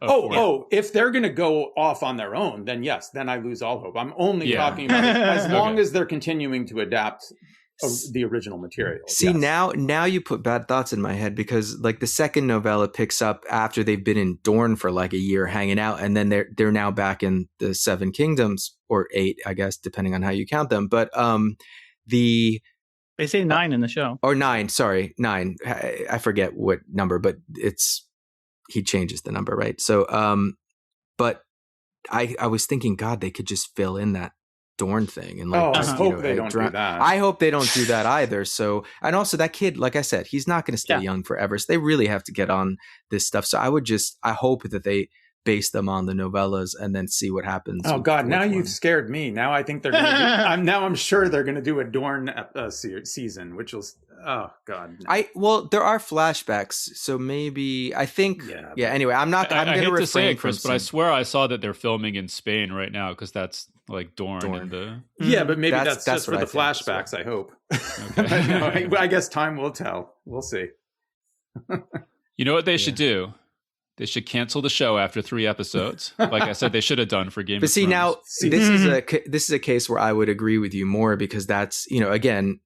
If they're going to go off on their own, then yes, then I lose all hope. I'm only talking about it as long as they're continuing to adapt the original material. See, now you put bad thoughts in my head, because like the second novella picks up after they've been in Dorne for like a year hanging out, and then they're now back in the 7 Kingdoms, or 8, I guess, depending on how you count them. But they say 9 in the show, or 9. Sorry, 9. I forget what number, but he changes the number, right? So, but I was thinking, God, they could just fill in that Dorne thing, and like, I hope they don't do that. I hope they don't do that either. So, and also that kid, like I said, he's not going to stay young forever. So they really have to get on this stuff. So I hope that they base them on the novellas and then see what happens. Oh God! Now you've scared me. Now I think they're going to. I'm sure they're going to do a Dorne season, which will. Oh God! No. There are flashbacks, so maybe I think. Yeah. Anyway, I'm going to refrain say it, Chris, but I swear I saw that they're filming in Spain right now, because that's like Dorne. Yeah, but maybe that's just for the flashbacks. I hope. Okay. No, I guess time will tell. We'll see. You know what they should do? They should cancel the show after 3 episodes. Like I said, they should have done for Game of Thrones. Now this is a case where I would agree with you more, because that's, again,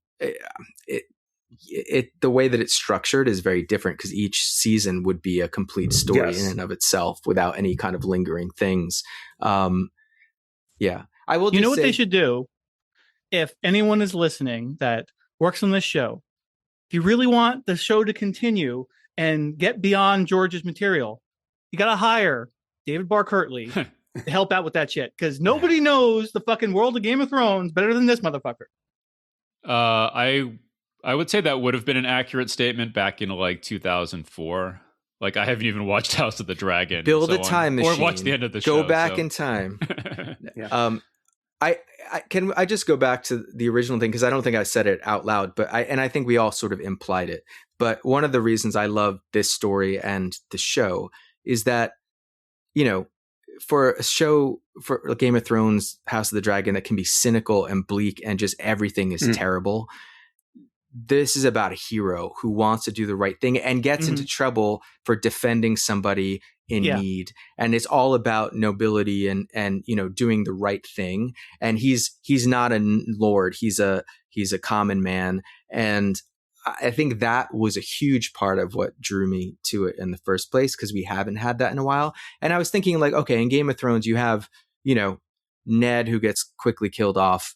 the way that it's structured is very different because each season would be a complete story in and of itself without any kind of lingering things. Yeah, I will. You know what they should do? If anyone is listening that works on this show, if you really want the show to continue and get beyond George's material, you got to hire David Barr Kirtley to help out with that shit, because nobody knows the fucking world of Game of Thrones better than this motherfucker. I would say that would have been an accurate statement back in like 2004. Like, I haven't even watched House of the Dragon. Build a time machine. Or watch the end of the show. Go back in time. I just go back to the original thing, because I don't think I said it out loud, but I think we all sort of implied it. But one of the reasons I love this story and the show is that, you know, for a show, for Game of Thrones, House of the Dragon, that can be cynical and bleak and just everything is terrible. This is about a hero who wants to do the right thing and gets into trouble for defending somebody in need. And it's all about nobility and, you know, doing the right thing. And he's not a lord. He's a common man. And I think that was a huge part of what drew me to it in the first place, because we haven't had that in a while. And I was thinking, like, okay, in Game of Thrones, you have, you know, Ned, who gets quickly killed off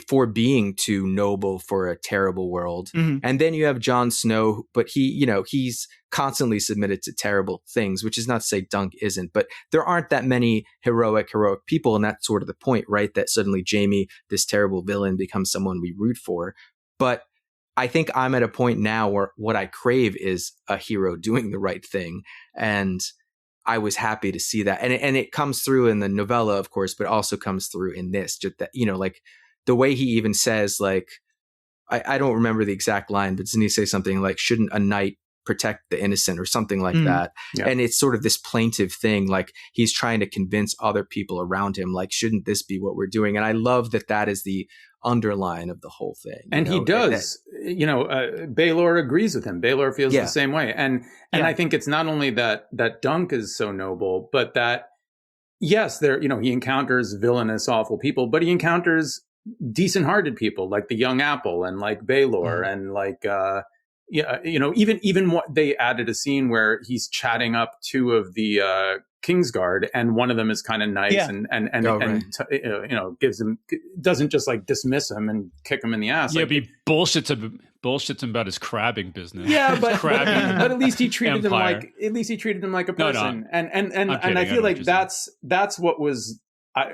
for being too noble for a terrible world. And then you have Jon Snow, but he's constantly submitted to terrible things, which is not to say Dunk isn't, but there aren't that many heroic people. And that's sort of the point, right? That suddenly Jaime, this terrible villain, becomes someone we root for. But I think I'm at a point now where what I crave is a hero doing the right thing. And I was happy to see that. And it comes through in the novella, of course, but also comes through in this, just that, you know, like the way he even says, like, I don't remember the exact line, but doesn't he say something like, shouldn't a knight protect the innocent or something like that? Yeah. And it's sort of this plaintive thing, like he's trying to convince other people around him, like, shouldn't this be what we're doing? And I love that is the underline of the whole thing. And he does, Baelor agrees with him. Baelor feels the same way. And I think it's not only that Dunk is so noble, but that, yes, he encounters villainous, awful people, but he encounters decent-hearted people like the Young Apple and like Baelor and like, even what they added a scene where he's chatting up two of the Kingsguard, and one of them is kind of nice and gives him, doesn't just like dismiss him and kick him in the ass. Yeah, but he bullshits him about his crabbing business. Yeah, but at least he treated him like a person. No. And I feel like that's what was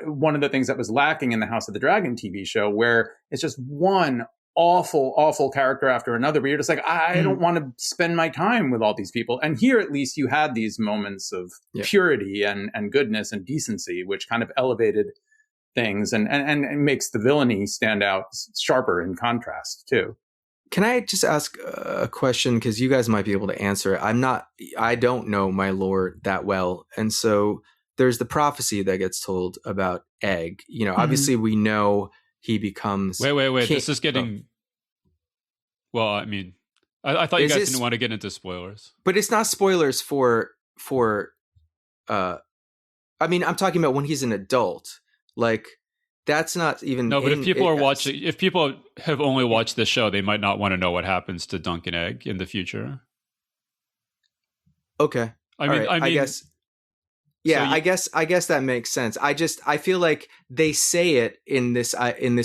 one of the things that was lacking in the House of the Dragon TV show, where it's just one awful character after another, but you're just like, I don't want to spend my time with all these people. And here, at least, you had these moments of purity and goodness and decency, which kind of elevated things and makes the villainy stand out sharper in contrast too. Can I just ask a question? Because you guys might be able to answer it. I don't know my lore that well. And so there's the prophecy that gets told about Egg. You know, obviously we know he becomes... Wait. This is getting... Well, I mean, I thought you guys didn't want to get into spoilers. But it's not spoilers for I mean, I'm talking about when he's an adult. Like, that's not even... No, but if people have only watched this show, they might not want to know what happens to Dunk and Egg in the future. Okay. I mean, I guess... Yeah, so I guess that makes sense. I feel like they say it in this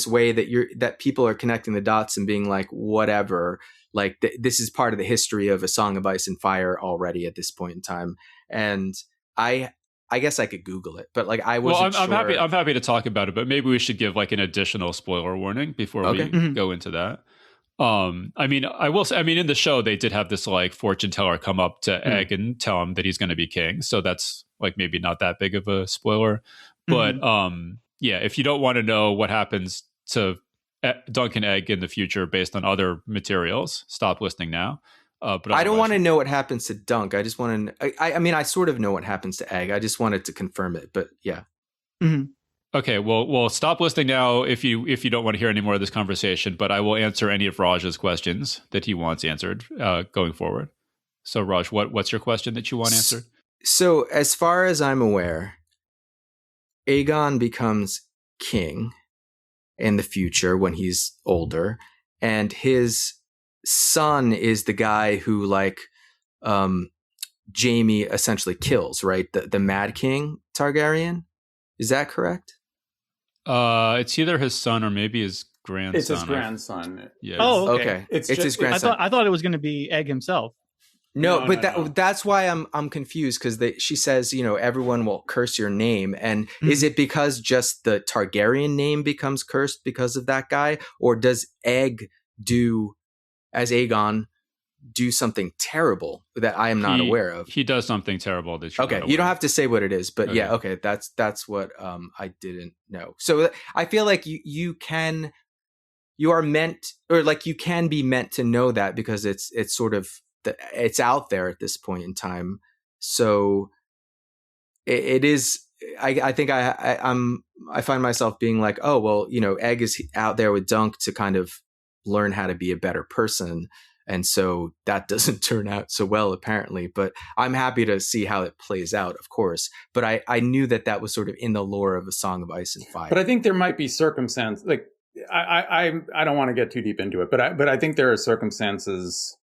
way that people are connecting the dots and being like, whatever, like this is part of the history of A Song of Ice and Fire already at this point in time. And I guess I could Google it, but like I wasn't sure. I'm happy to talk about it, but maybe we should give like an additional spoiler warning before we go into that. I mean, in the show they did have this like fortune teller come up to Egg and tell him that he's going to be king. So that's like maybe not that big of a spoiler, but if you don't want to know what happens to Dunk and Egg in the future based on other materials, stop listening now. But I don't want to know what happens to Dunk. I just want to. I mean, I sort of know what happens to Egg. I just wanted to confirm it, but yeah. Okay, well, stop listening now if you don't want to hear any more of this conversation. But I will answer any of Raj's questions that he wants answered going forward. So, Raj, what's your question that you want answered? So, as far as I'm aware, Aegon becomes king in the future when he's older, and his son is the guy who like Jaime essentially kills, right? The Mad King Targaryen. Is that correct? It's either his son or maybe his grandson. It's his grandson. Yeah. Oh, okay. It's his grandson. I thought it was going to be Egg himself. No, but that's why I'm confused, because she says, everyone will curse your name. And is it because just the Targaryen name becomes cursed because of that guy? Or does Egg as Aegon, do something terrible that I am not aware of? He does something terrible that you're okay. not You don't aware have to say what it is, but yeah, okay. That's what I didn't know. So I feel like you can be meant to know that, because it's sort of it's out there at this point in time. So it is. I think I find myself being like, oh well, Egg is out there with Dunk to kind of learn how to be a better person, and so that doesn't turn out so well apparently. But I'm happy to see how it plays out, of course. But I knew that was sort of in the lore of A Song of Ice and Fire. But I think there might be circumstances, like I don't want to get too deep into it, but I think there are circumstances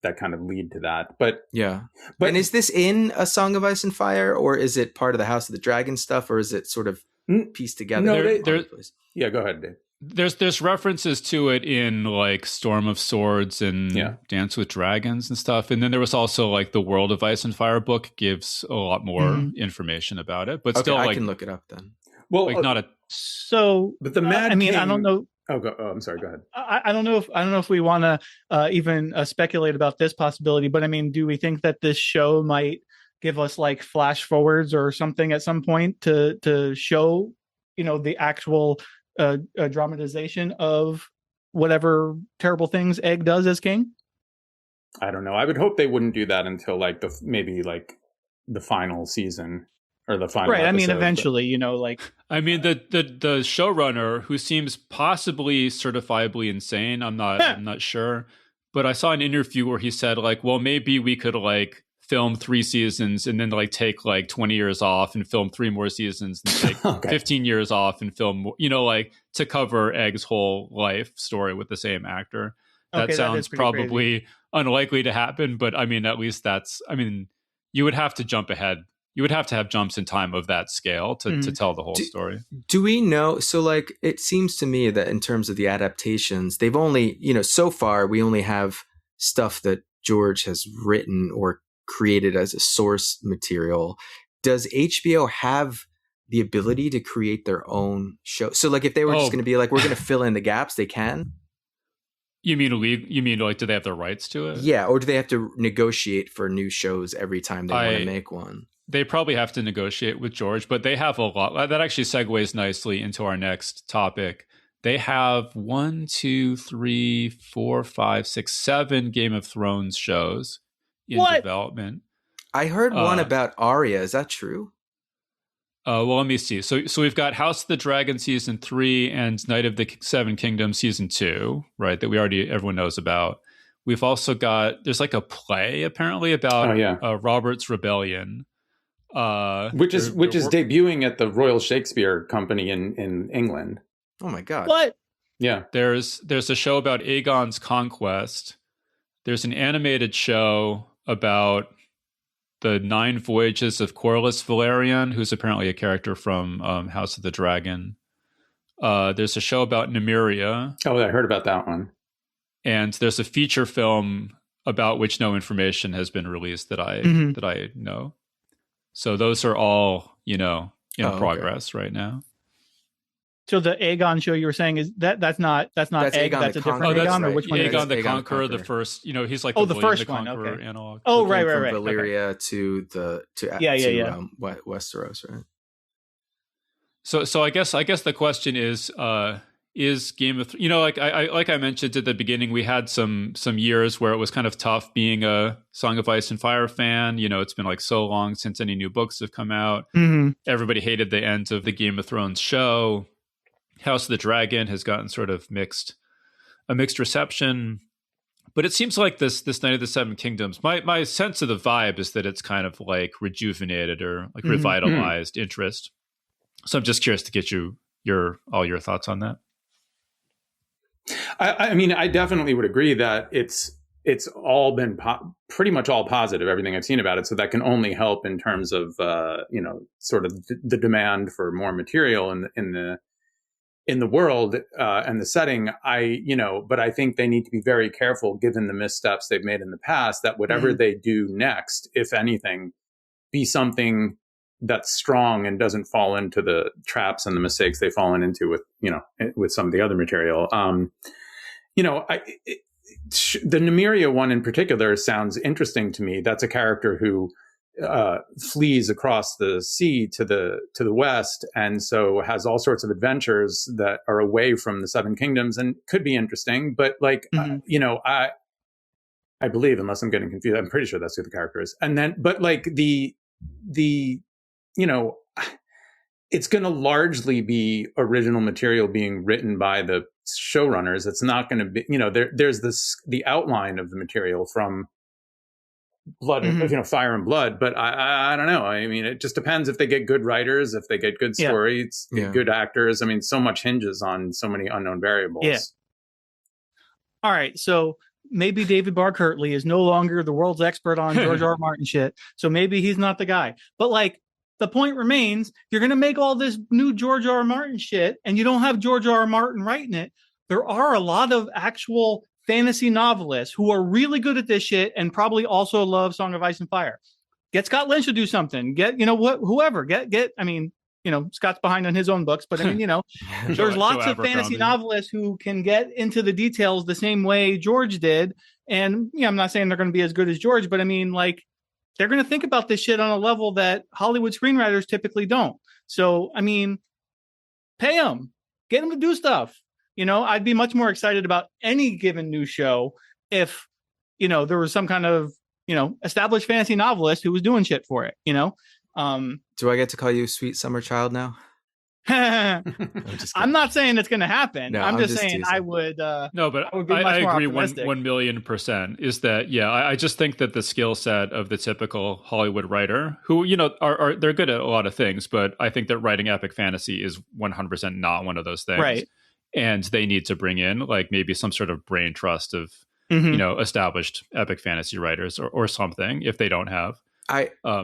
that kind of lead to that. But yeah. And is this in A Song of Ice and Fire, or is it part of the House of the Dragon stuff, or is it sort of pieced together? No, yeah, go ahead, Dave. There's references to it in like Storm of Swords and Dance with Dragons and stuff. And then there was also like the World of Ice and Fire book gives a lot more information about it. But still, I can look it up then. Well, like not a but the Mad King, I don't know. I'm sorry. Go ahead. I don't know if we want to even speculate about this possibility, but I mean, do we think that this show might give us like flash forwards or something at some point to show, the actual dramatization of whatever terrible things Egg does as king? I don't know. I would hope they wouldn't do that until like the final season. Or the final episode, I mean, eventually, I mean, the showrunner, who seems possibly certifiably insane, I'm not sure, but I saw an interview where he said like, well, maybe we could like film 3 seasons and then like take like 20 years off and film 3 more seasons and take 15 years off and film, like to cover Egg's whole life story with the same actor. That sounds probably crazy. Unlikely to happen, but I mean, at least you would have to jump ahead. You would have to have jumps in time of that scale to tell the whole story. Do we know? So like, it seems to me that in terms of the adaptations, they've only, so far we only have stuff that George has written or created as a source material. Does HBO have the ability to create their own show? So like, if they were just going to be like, we're going to fill in the gaps, they can? You mean like, do they have the rights to it? Yeah. Or do they have to negotiate for new shows every time they want to make one? They probably have to negotiate with George, but they have a lot. That actually segues nicely into our next topic. They have 1, 2, 3, 4, 5, 6, 7 Game of Thrones shows in development. I heard one about Arya. Is that true? Well, let me see. So we've got House of the Dragon season 3 and Night of the Seven Kingdoms season 2, right? That everyone knows about. We've also got, there's like a play apparently about Robert's Rebellion. Which is debuting at the Royal Shakespeare Company in England. Oh my God. What? Yeah. There's a show about Aegon's conquest. There's an animated show about the 9 voyages of Corlys Velaryon, who's apparently a character from House of the Dragon. There's a show about Nymeria. Oh, I heard about that one. And there's a feature film about which no information has been released that I know. So those are all, in progress right now. So the Aegon show you were saying is that's not Egg, that's a different Aegon, or which one? Aegon the Conqueror, the first, he's like the first the one, Conqueror okay. analog. Oh, right. From Valyria to Westeros, right? So I guess the question is Game of like I mentioned at the beginning, we had some years where it was kind of tough being a Song of Ice and Fire fan. It's been like so long since any new books have come out. Everybody hated the end of the Game of Thrones show. House of the Dragon has gotten sort of a mixed reception, but it seems like this Night of the Seven Kingdoms, my sense of the vibe is that it's kind of like rejuvenated or like revitalized interest. So I'm just curious to get all your thoughts on that. I mean, I definitely would agree that it's all been pretty much all positive, everything I've seen about it. So that can only help in terms of, sort of the demand for more material in the world and the setting. But I think they need to be very careful, given the missteps they've made in the past, that whatever they do next, if anything, be something that's strong and doesn't fall into the traps and the mistakes they've fallen into with some of the other material. The Nymeria one in particular sounds interesting to me. That's a character who flees across the sea to the west, and so has all sorts of adventures that are away from the Seven Kingdoms and could be interesting. But I believe, unless I'm getting confused, I'm pretty sure that's who the character is. And then, but like it's going to largely be original material being written by the showrunners. It's not going to be, there's the outline of the material from Blood, Fire and Blood. But I don't know. I mean, it just depends if they get good writers, if they get good stories, good actors. I mean, so much hinges on so many unknown variables. Yeah. All right. So maybe David Barr Kirtley is no longer the world's expert on George R. R. Martin shit. So maybe he's not the guy. But like, the point remains, you're going to make all this new George R. R. Martin shit, and you don't have George R. R. Martin writing it. There are a lot of actual fantasy novelists who are really good at this shit and probably also love Song of Ice and Fire. Get Scott Lynch to do something. Get, whoever. I mean, Scott's behind on his own books, but I mean, there's lots of fantasy novelists who can get into the details the same way George did. And I'm not saying they're going to be as good as George, but I mean, like, they're going to think about this shit on a level that Hollywood screenwriters typically don't. So, I mean, pay them, get them to do stuff. I'd be much more excited about any given new show if, there was some kind of, established fantasy novelist who was doing shit for it, Do I get to call you Sweet Summer Child now? I'm not saying it's going to happen. No, I'm just saying teasing. I would. No, but I agree 1,000,000% is that, I just think that the skill set of the typical Hollywood writer who, are they're good at a lot of things, but I think that writing epic fantasy is 100% not one of those things. Right. And they need to bring in like maybe some sort of brain trust of, established epic fantasy writers or something if they don't have.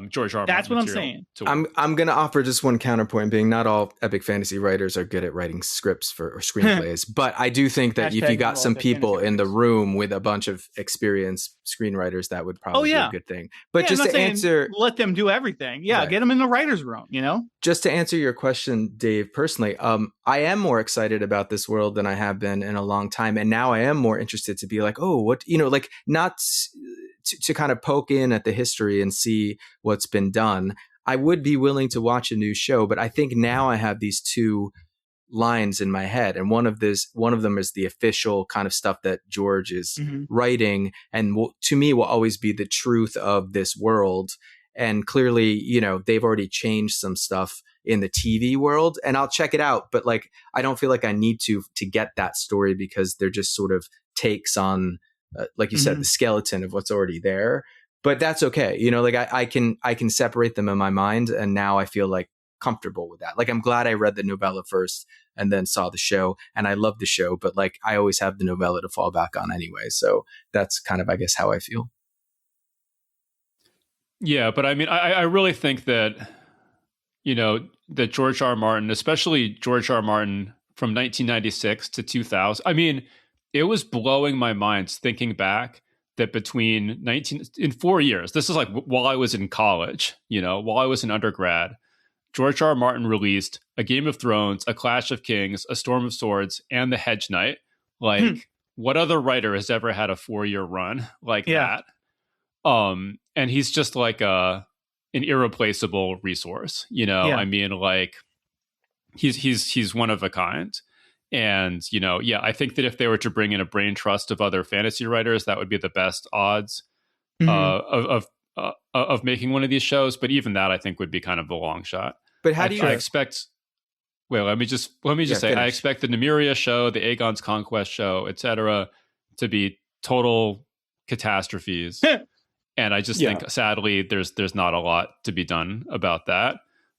George R. R. That's what I'm saying. I'm going to offer just one counterpoint, being not all epic fantasy writers are good at writing scripts or screenplays, but I do think that if you got some people in the room with a bunch of experienced screenwriters, that would probably be a good thing. But just to answer, let them do everything. Yeah, right. Get them in the writer's room. Just to answer your question, Dave, personally, I am more excited about this world than I have been in a long time, and now I am more interested to be like, oh, what not. To kind of poke in at the history and see what's been done. I would be willing to watch a new show, but I think now I have these two lines in my head, and one of them is the official kind of stuff that George is writing, and to me will always be the truth of this world. And clearly, they've already changed some stuff in the TV world, and I'll check it out. But like, I don't feel like I need to get that story because they're just sort of takes on. Like you said, the skeleton of what's already there, but that's okay. I can separate them in my mind. And now I feel like comfortable with that. Like, I'm glad I read the novella first and then saw the show, and I love the show, but like, I always have the novella to fall back on anyway. So that's kind of, I guess, how I feel. Yeah. But I mean, I really think that, that George R. R. Martin, especially George R. R. Martin from 1996 to 2000, I mean, it was blowing my mind thinking back that in 4 years, this is like while I was in college, while I was an undergrad, George R. R. Martin released A Game of Thrones, A Clash of Kings, A Storm of Swords, and The Hedge Knight. Like, what other writer has ever had a 4-year run like that? And he's just like an irreplaceable resource, I mean, like, he's one of a kind. And, I think that if they were to bring in a brain trust of other fantasy writers, that would be the best odds of making one of these shows. But even that, I think, would be kind of a long shot. But how do you expect? Well, let me just say, I expect the Nymeria show, the Aegon's Conquest show, etc., to be total catastrophes. And I just think, sadly, there's not a lot to be done about that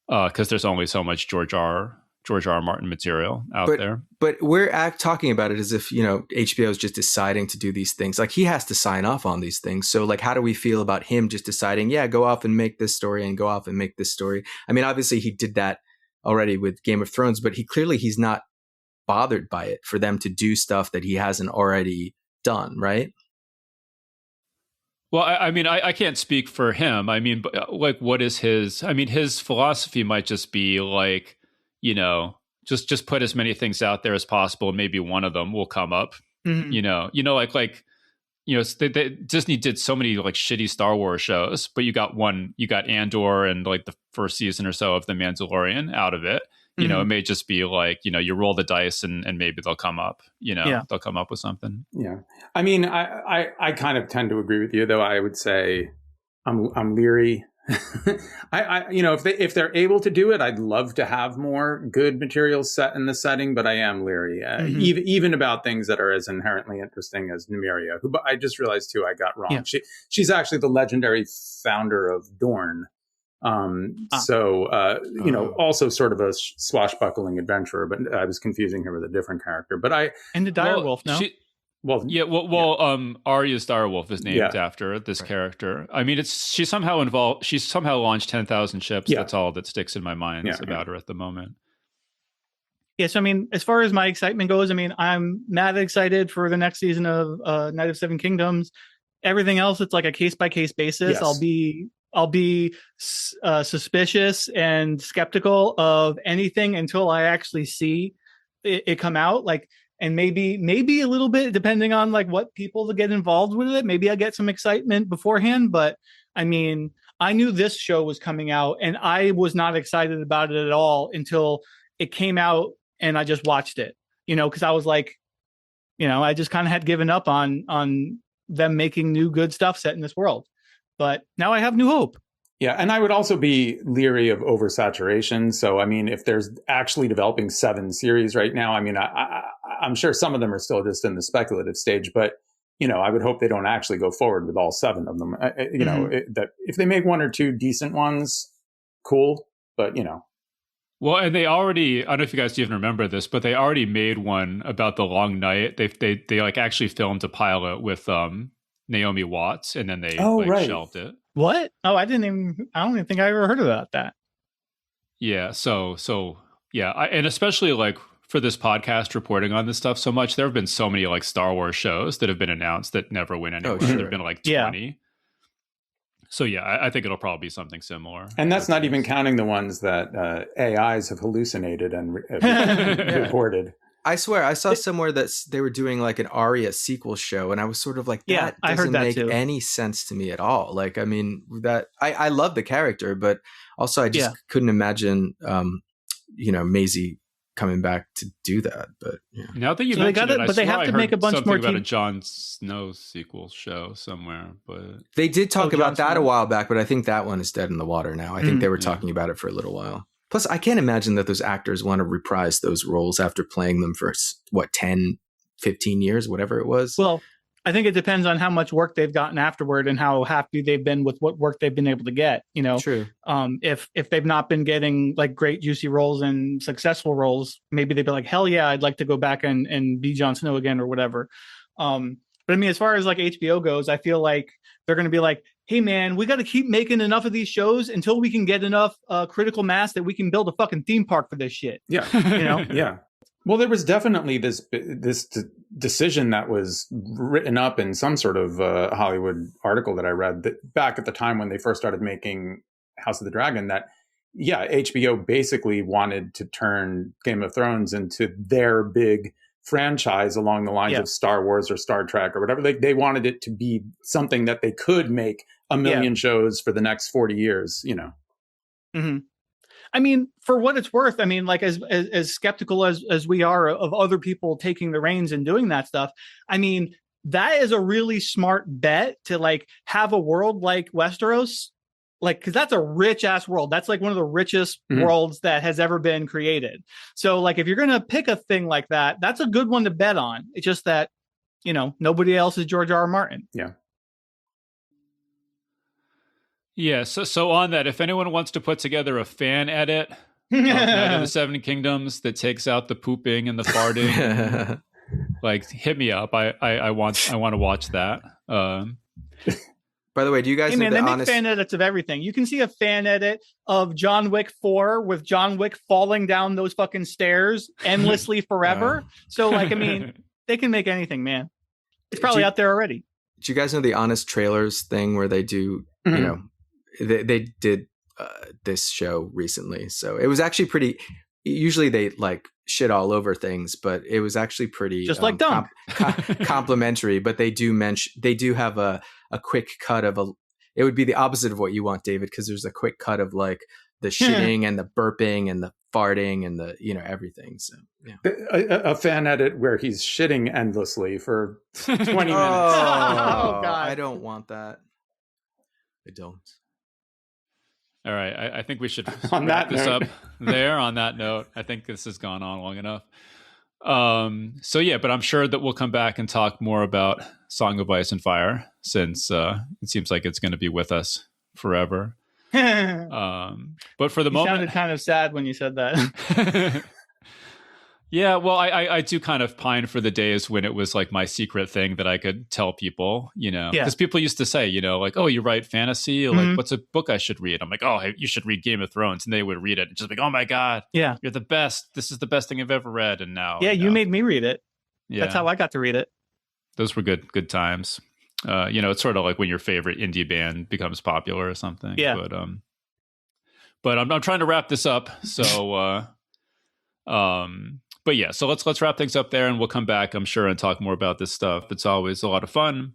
because there's only so much George R. George R. R. Martin material out there. But we're talking about it as if, HBO is just deciding to do these things. Like, he has to sign off on these things. So, like, how do we feel about him just deciding, go off and make this story and go off and make this story? I mean, obviously he did that already with Game of Thrones, but he's not bothered by it for them to do stuff that he hasn't already done, right? Well, I mean, I can't speak for him. I mean, like, what is his? I mean, his philosophy might just be like, just put as many things out there as possible, and maybe one of them will come up. Mm-hmm. Disney did so many like shitty Star Wars shows, but you got Andor and like the first season or so of The Mandalorian out of it. It may just be like, you roll the dice and maybe they'll come up, they'll come up with something. Yeah. I mean, I kind of tend to agree with you, though. I would say I'm leery. If they're able to do it, I'd love to have more good material set in the setting, but I am leery, even about things that are as inherently interesting as Nymeria, who I just realized too I got wrong. Yeah. She's actually the legendary founder of Dorne. Also sort of a swashbuckling adventurer, but I was confusing her with a different character. But and the direwolf, no? Arya's direwolf is named after this character. I mean, she's somehow involved. She's somehow launched 10,000 ships. Yeah. That's all that sticks in my mind about her at the moment. Yes, I mean, as far as my excitement goes, I mean, I'm mad excited for the next season of Night of Seven Kingdoms. Everything else, it's like a case by case basis. Yes. I'll be suspicious and skeptical of anything until I actually see it come out. Like, and maybe a little bit depending on like what people get involved with it. Maybe I get some excitement beforehand, but I mean, I knew this show was coming out and I was not excited about it at all until it came out and I just watched it, because I was like, I just kind of had given up on them making new good stuff set in this world. But now I have new hope. Yeah, and I would also be leery of oversaturation. So, I mean, if there's actually developing 7 series right now, I mean, I'm sure some of them are still just in the speculative stage, but, I would hope they don't actually go forward with all 7 of them. That if they make 1 or 2 decent ones, cool, but, Well, and they already, I don't know if you guys even remember this, but they already made one about the Long Night. They like actually filmed a pilot with Naomi Watts, and then they shelved it. What? Oh, I don't even think I ever heard about that. Yeah. So yeah. And especially like for this podcast reporting on this stuff so much, there have been so many like Star Wars shows that have been announced that never went anywhere. There have been like 20. Yeah. So yeah, I think it'll probably be something similar. And that's not even counting the ones that AIs have hallucinated and reported. I swear, I saw somewhere that they were doing like an Arya sequel show, and I was sort of like, that doesn't make any sense to me at all. Like, I mean, that I love the character, but also I just couldn't imagine, Maisie coming back to do that. But now that you mentioned it, but they have to make a bunch more about a Jon Snow sequel show somewhere. But they did talk about that a while back, but I think that one is dead in the water now. I think they were talking about it for a little while. Plus, I can't imagine that those actors want to reprise those roles after playing them for, 10, 15 years, whatever it was. Well, I think it depends on how much work they've gotten afterward and how happy they've been with what work they've been able to get. True. If they've not been getting like great juicy roles and successful roles, maybe they'd be like, hell yeah, I'd like to go back and be Jon Snow again or whatever. But I mean, as far as like HBO goes, I feel like they're going to be like, hey man, we got to keep making enough of these shows until we can get enough critical mass that we can build a fucking theme park for this shit. Yeah. Yeah. Well, there was definitely this decision that was written up in some sort of Hollywood article that I read that back at the time when they first started making House of the Dragon, that HBO basically wanted to turn Game of Thrones into their big franchise along the lines of Star Wars or Star Trek or whatever. They wanted it to be something that they could make a million shows for the next 40 years, Mm-hmm. I mean, for what it's worth, I mean, like as skeptical as we are of other people taking the reins and doing that stuff, I mean, that is a really smart bet to like have a world like Westeros, like, because that's a rich ass world. That's like one of the richest worlds that has ever been created. So like, if you're going to pick a thing like that, that's a good one to bet on. It's just that, nobody else is George R. R. Martin. Yeah. Yeah, so on that, if anyone wants to put together a fan edit Knight of the Seven Kingdoms that takes out the pooping and the farting. Like, hit me up. I want to watch that. By the way, do you guys know they honest... make fan edits of everything. You can see a fan edit of John Wick 4 with John Wick falling down those fucking stairs endlessly forever. So, like, I mean, they can make anything, man. It's probably out there already. Do you guys know the Honest Trailers thing where they do, you know, they did this show recently. So it was actually pretty, usually they like shit all over things, but it was actually pretty just like Dunk. complimentary. But they do have a quick cut of it would be the opposite of what you want, David, because there's a quick cut of like the shitting and the burping and the farting and the, you know, everything. So yeah. A fan edit where he's shitting endlessly for 20 minutes. God. I don't want that. I don't. All right. I think we should wrap this up there on that note. I think this has gone on long enough. So yeah, but I'm sure that we'll come back and talk more about Song of Ice and Fire, since it seems like it's going to be with us forever. But for the moment, sounded kind of sad when you said that. Yeah, well, I do kind of pine for the days when it was like my secret thing that I could tell people, you know, because people used to say, you know, like, oh, you write fantasy, like, what's a book I should read? I'm like, oh, hey, you should read Game of Thrones, and they would read it and just like, oh my God, yeah, you're the best. This is the best thing I've ever read. And now, you made me read it. Yeah, that's how I got to read it. Those were good times. You know, it's sort of like when your favorite indie band becomes popular or something. Yeah. But I'm trying to wrap this up. So, but yeah, so let's wrap things up there, and we'll come back, I'm sure, and talk more about this stuff. It's always a lot of fun.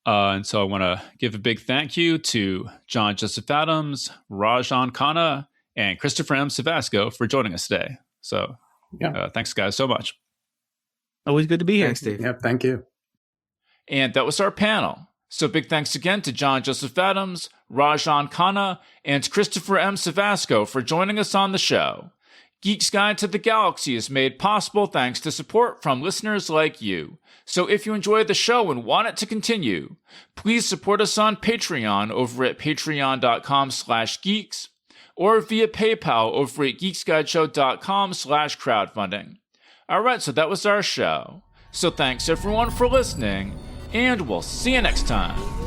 And so I want to give a big thank you to John Joseph Adams, Rajan Khanna, and Christopher M. Cevasco for joining us today. So thanks, guys, so much. Always good to be here. Thanks, Dave. Yep, thank you. And that was our panel. So big thanks again to John Joseph Adams, Rajan Khanna, and Christopher M. Cevasco for joining us on the show. Geek's Guide to the Galaxy is made possible thanks to support from listeners like you. So if you enjoyed the show and want it to continue, please support us on Patreon over at patreon.com/geeks or via PayPal over at geeksguideshow.com/crowdfunding. All right, so that was our show. So thanks everyone for listening, and we'll see you next time.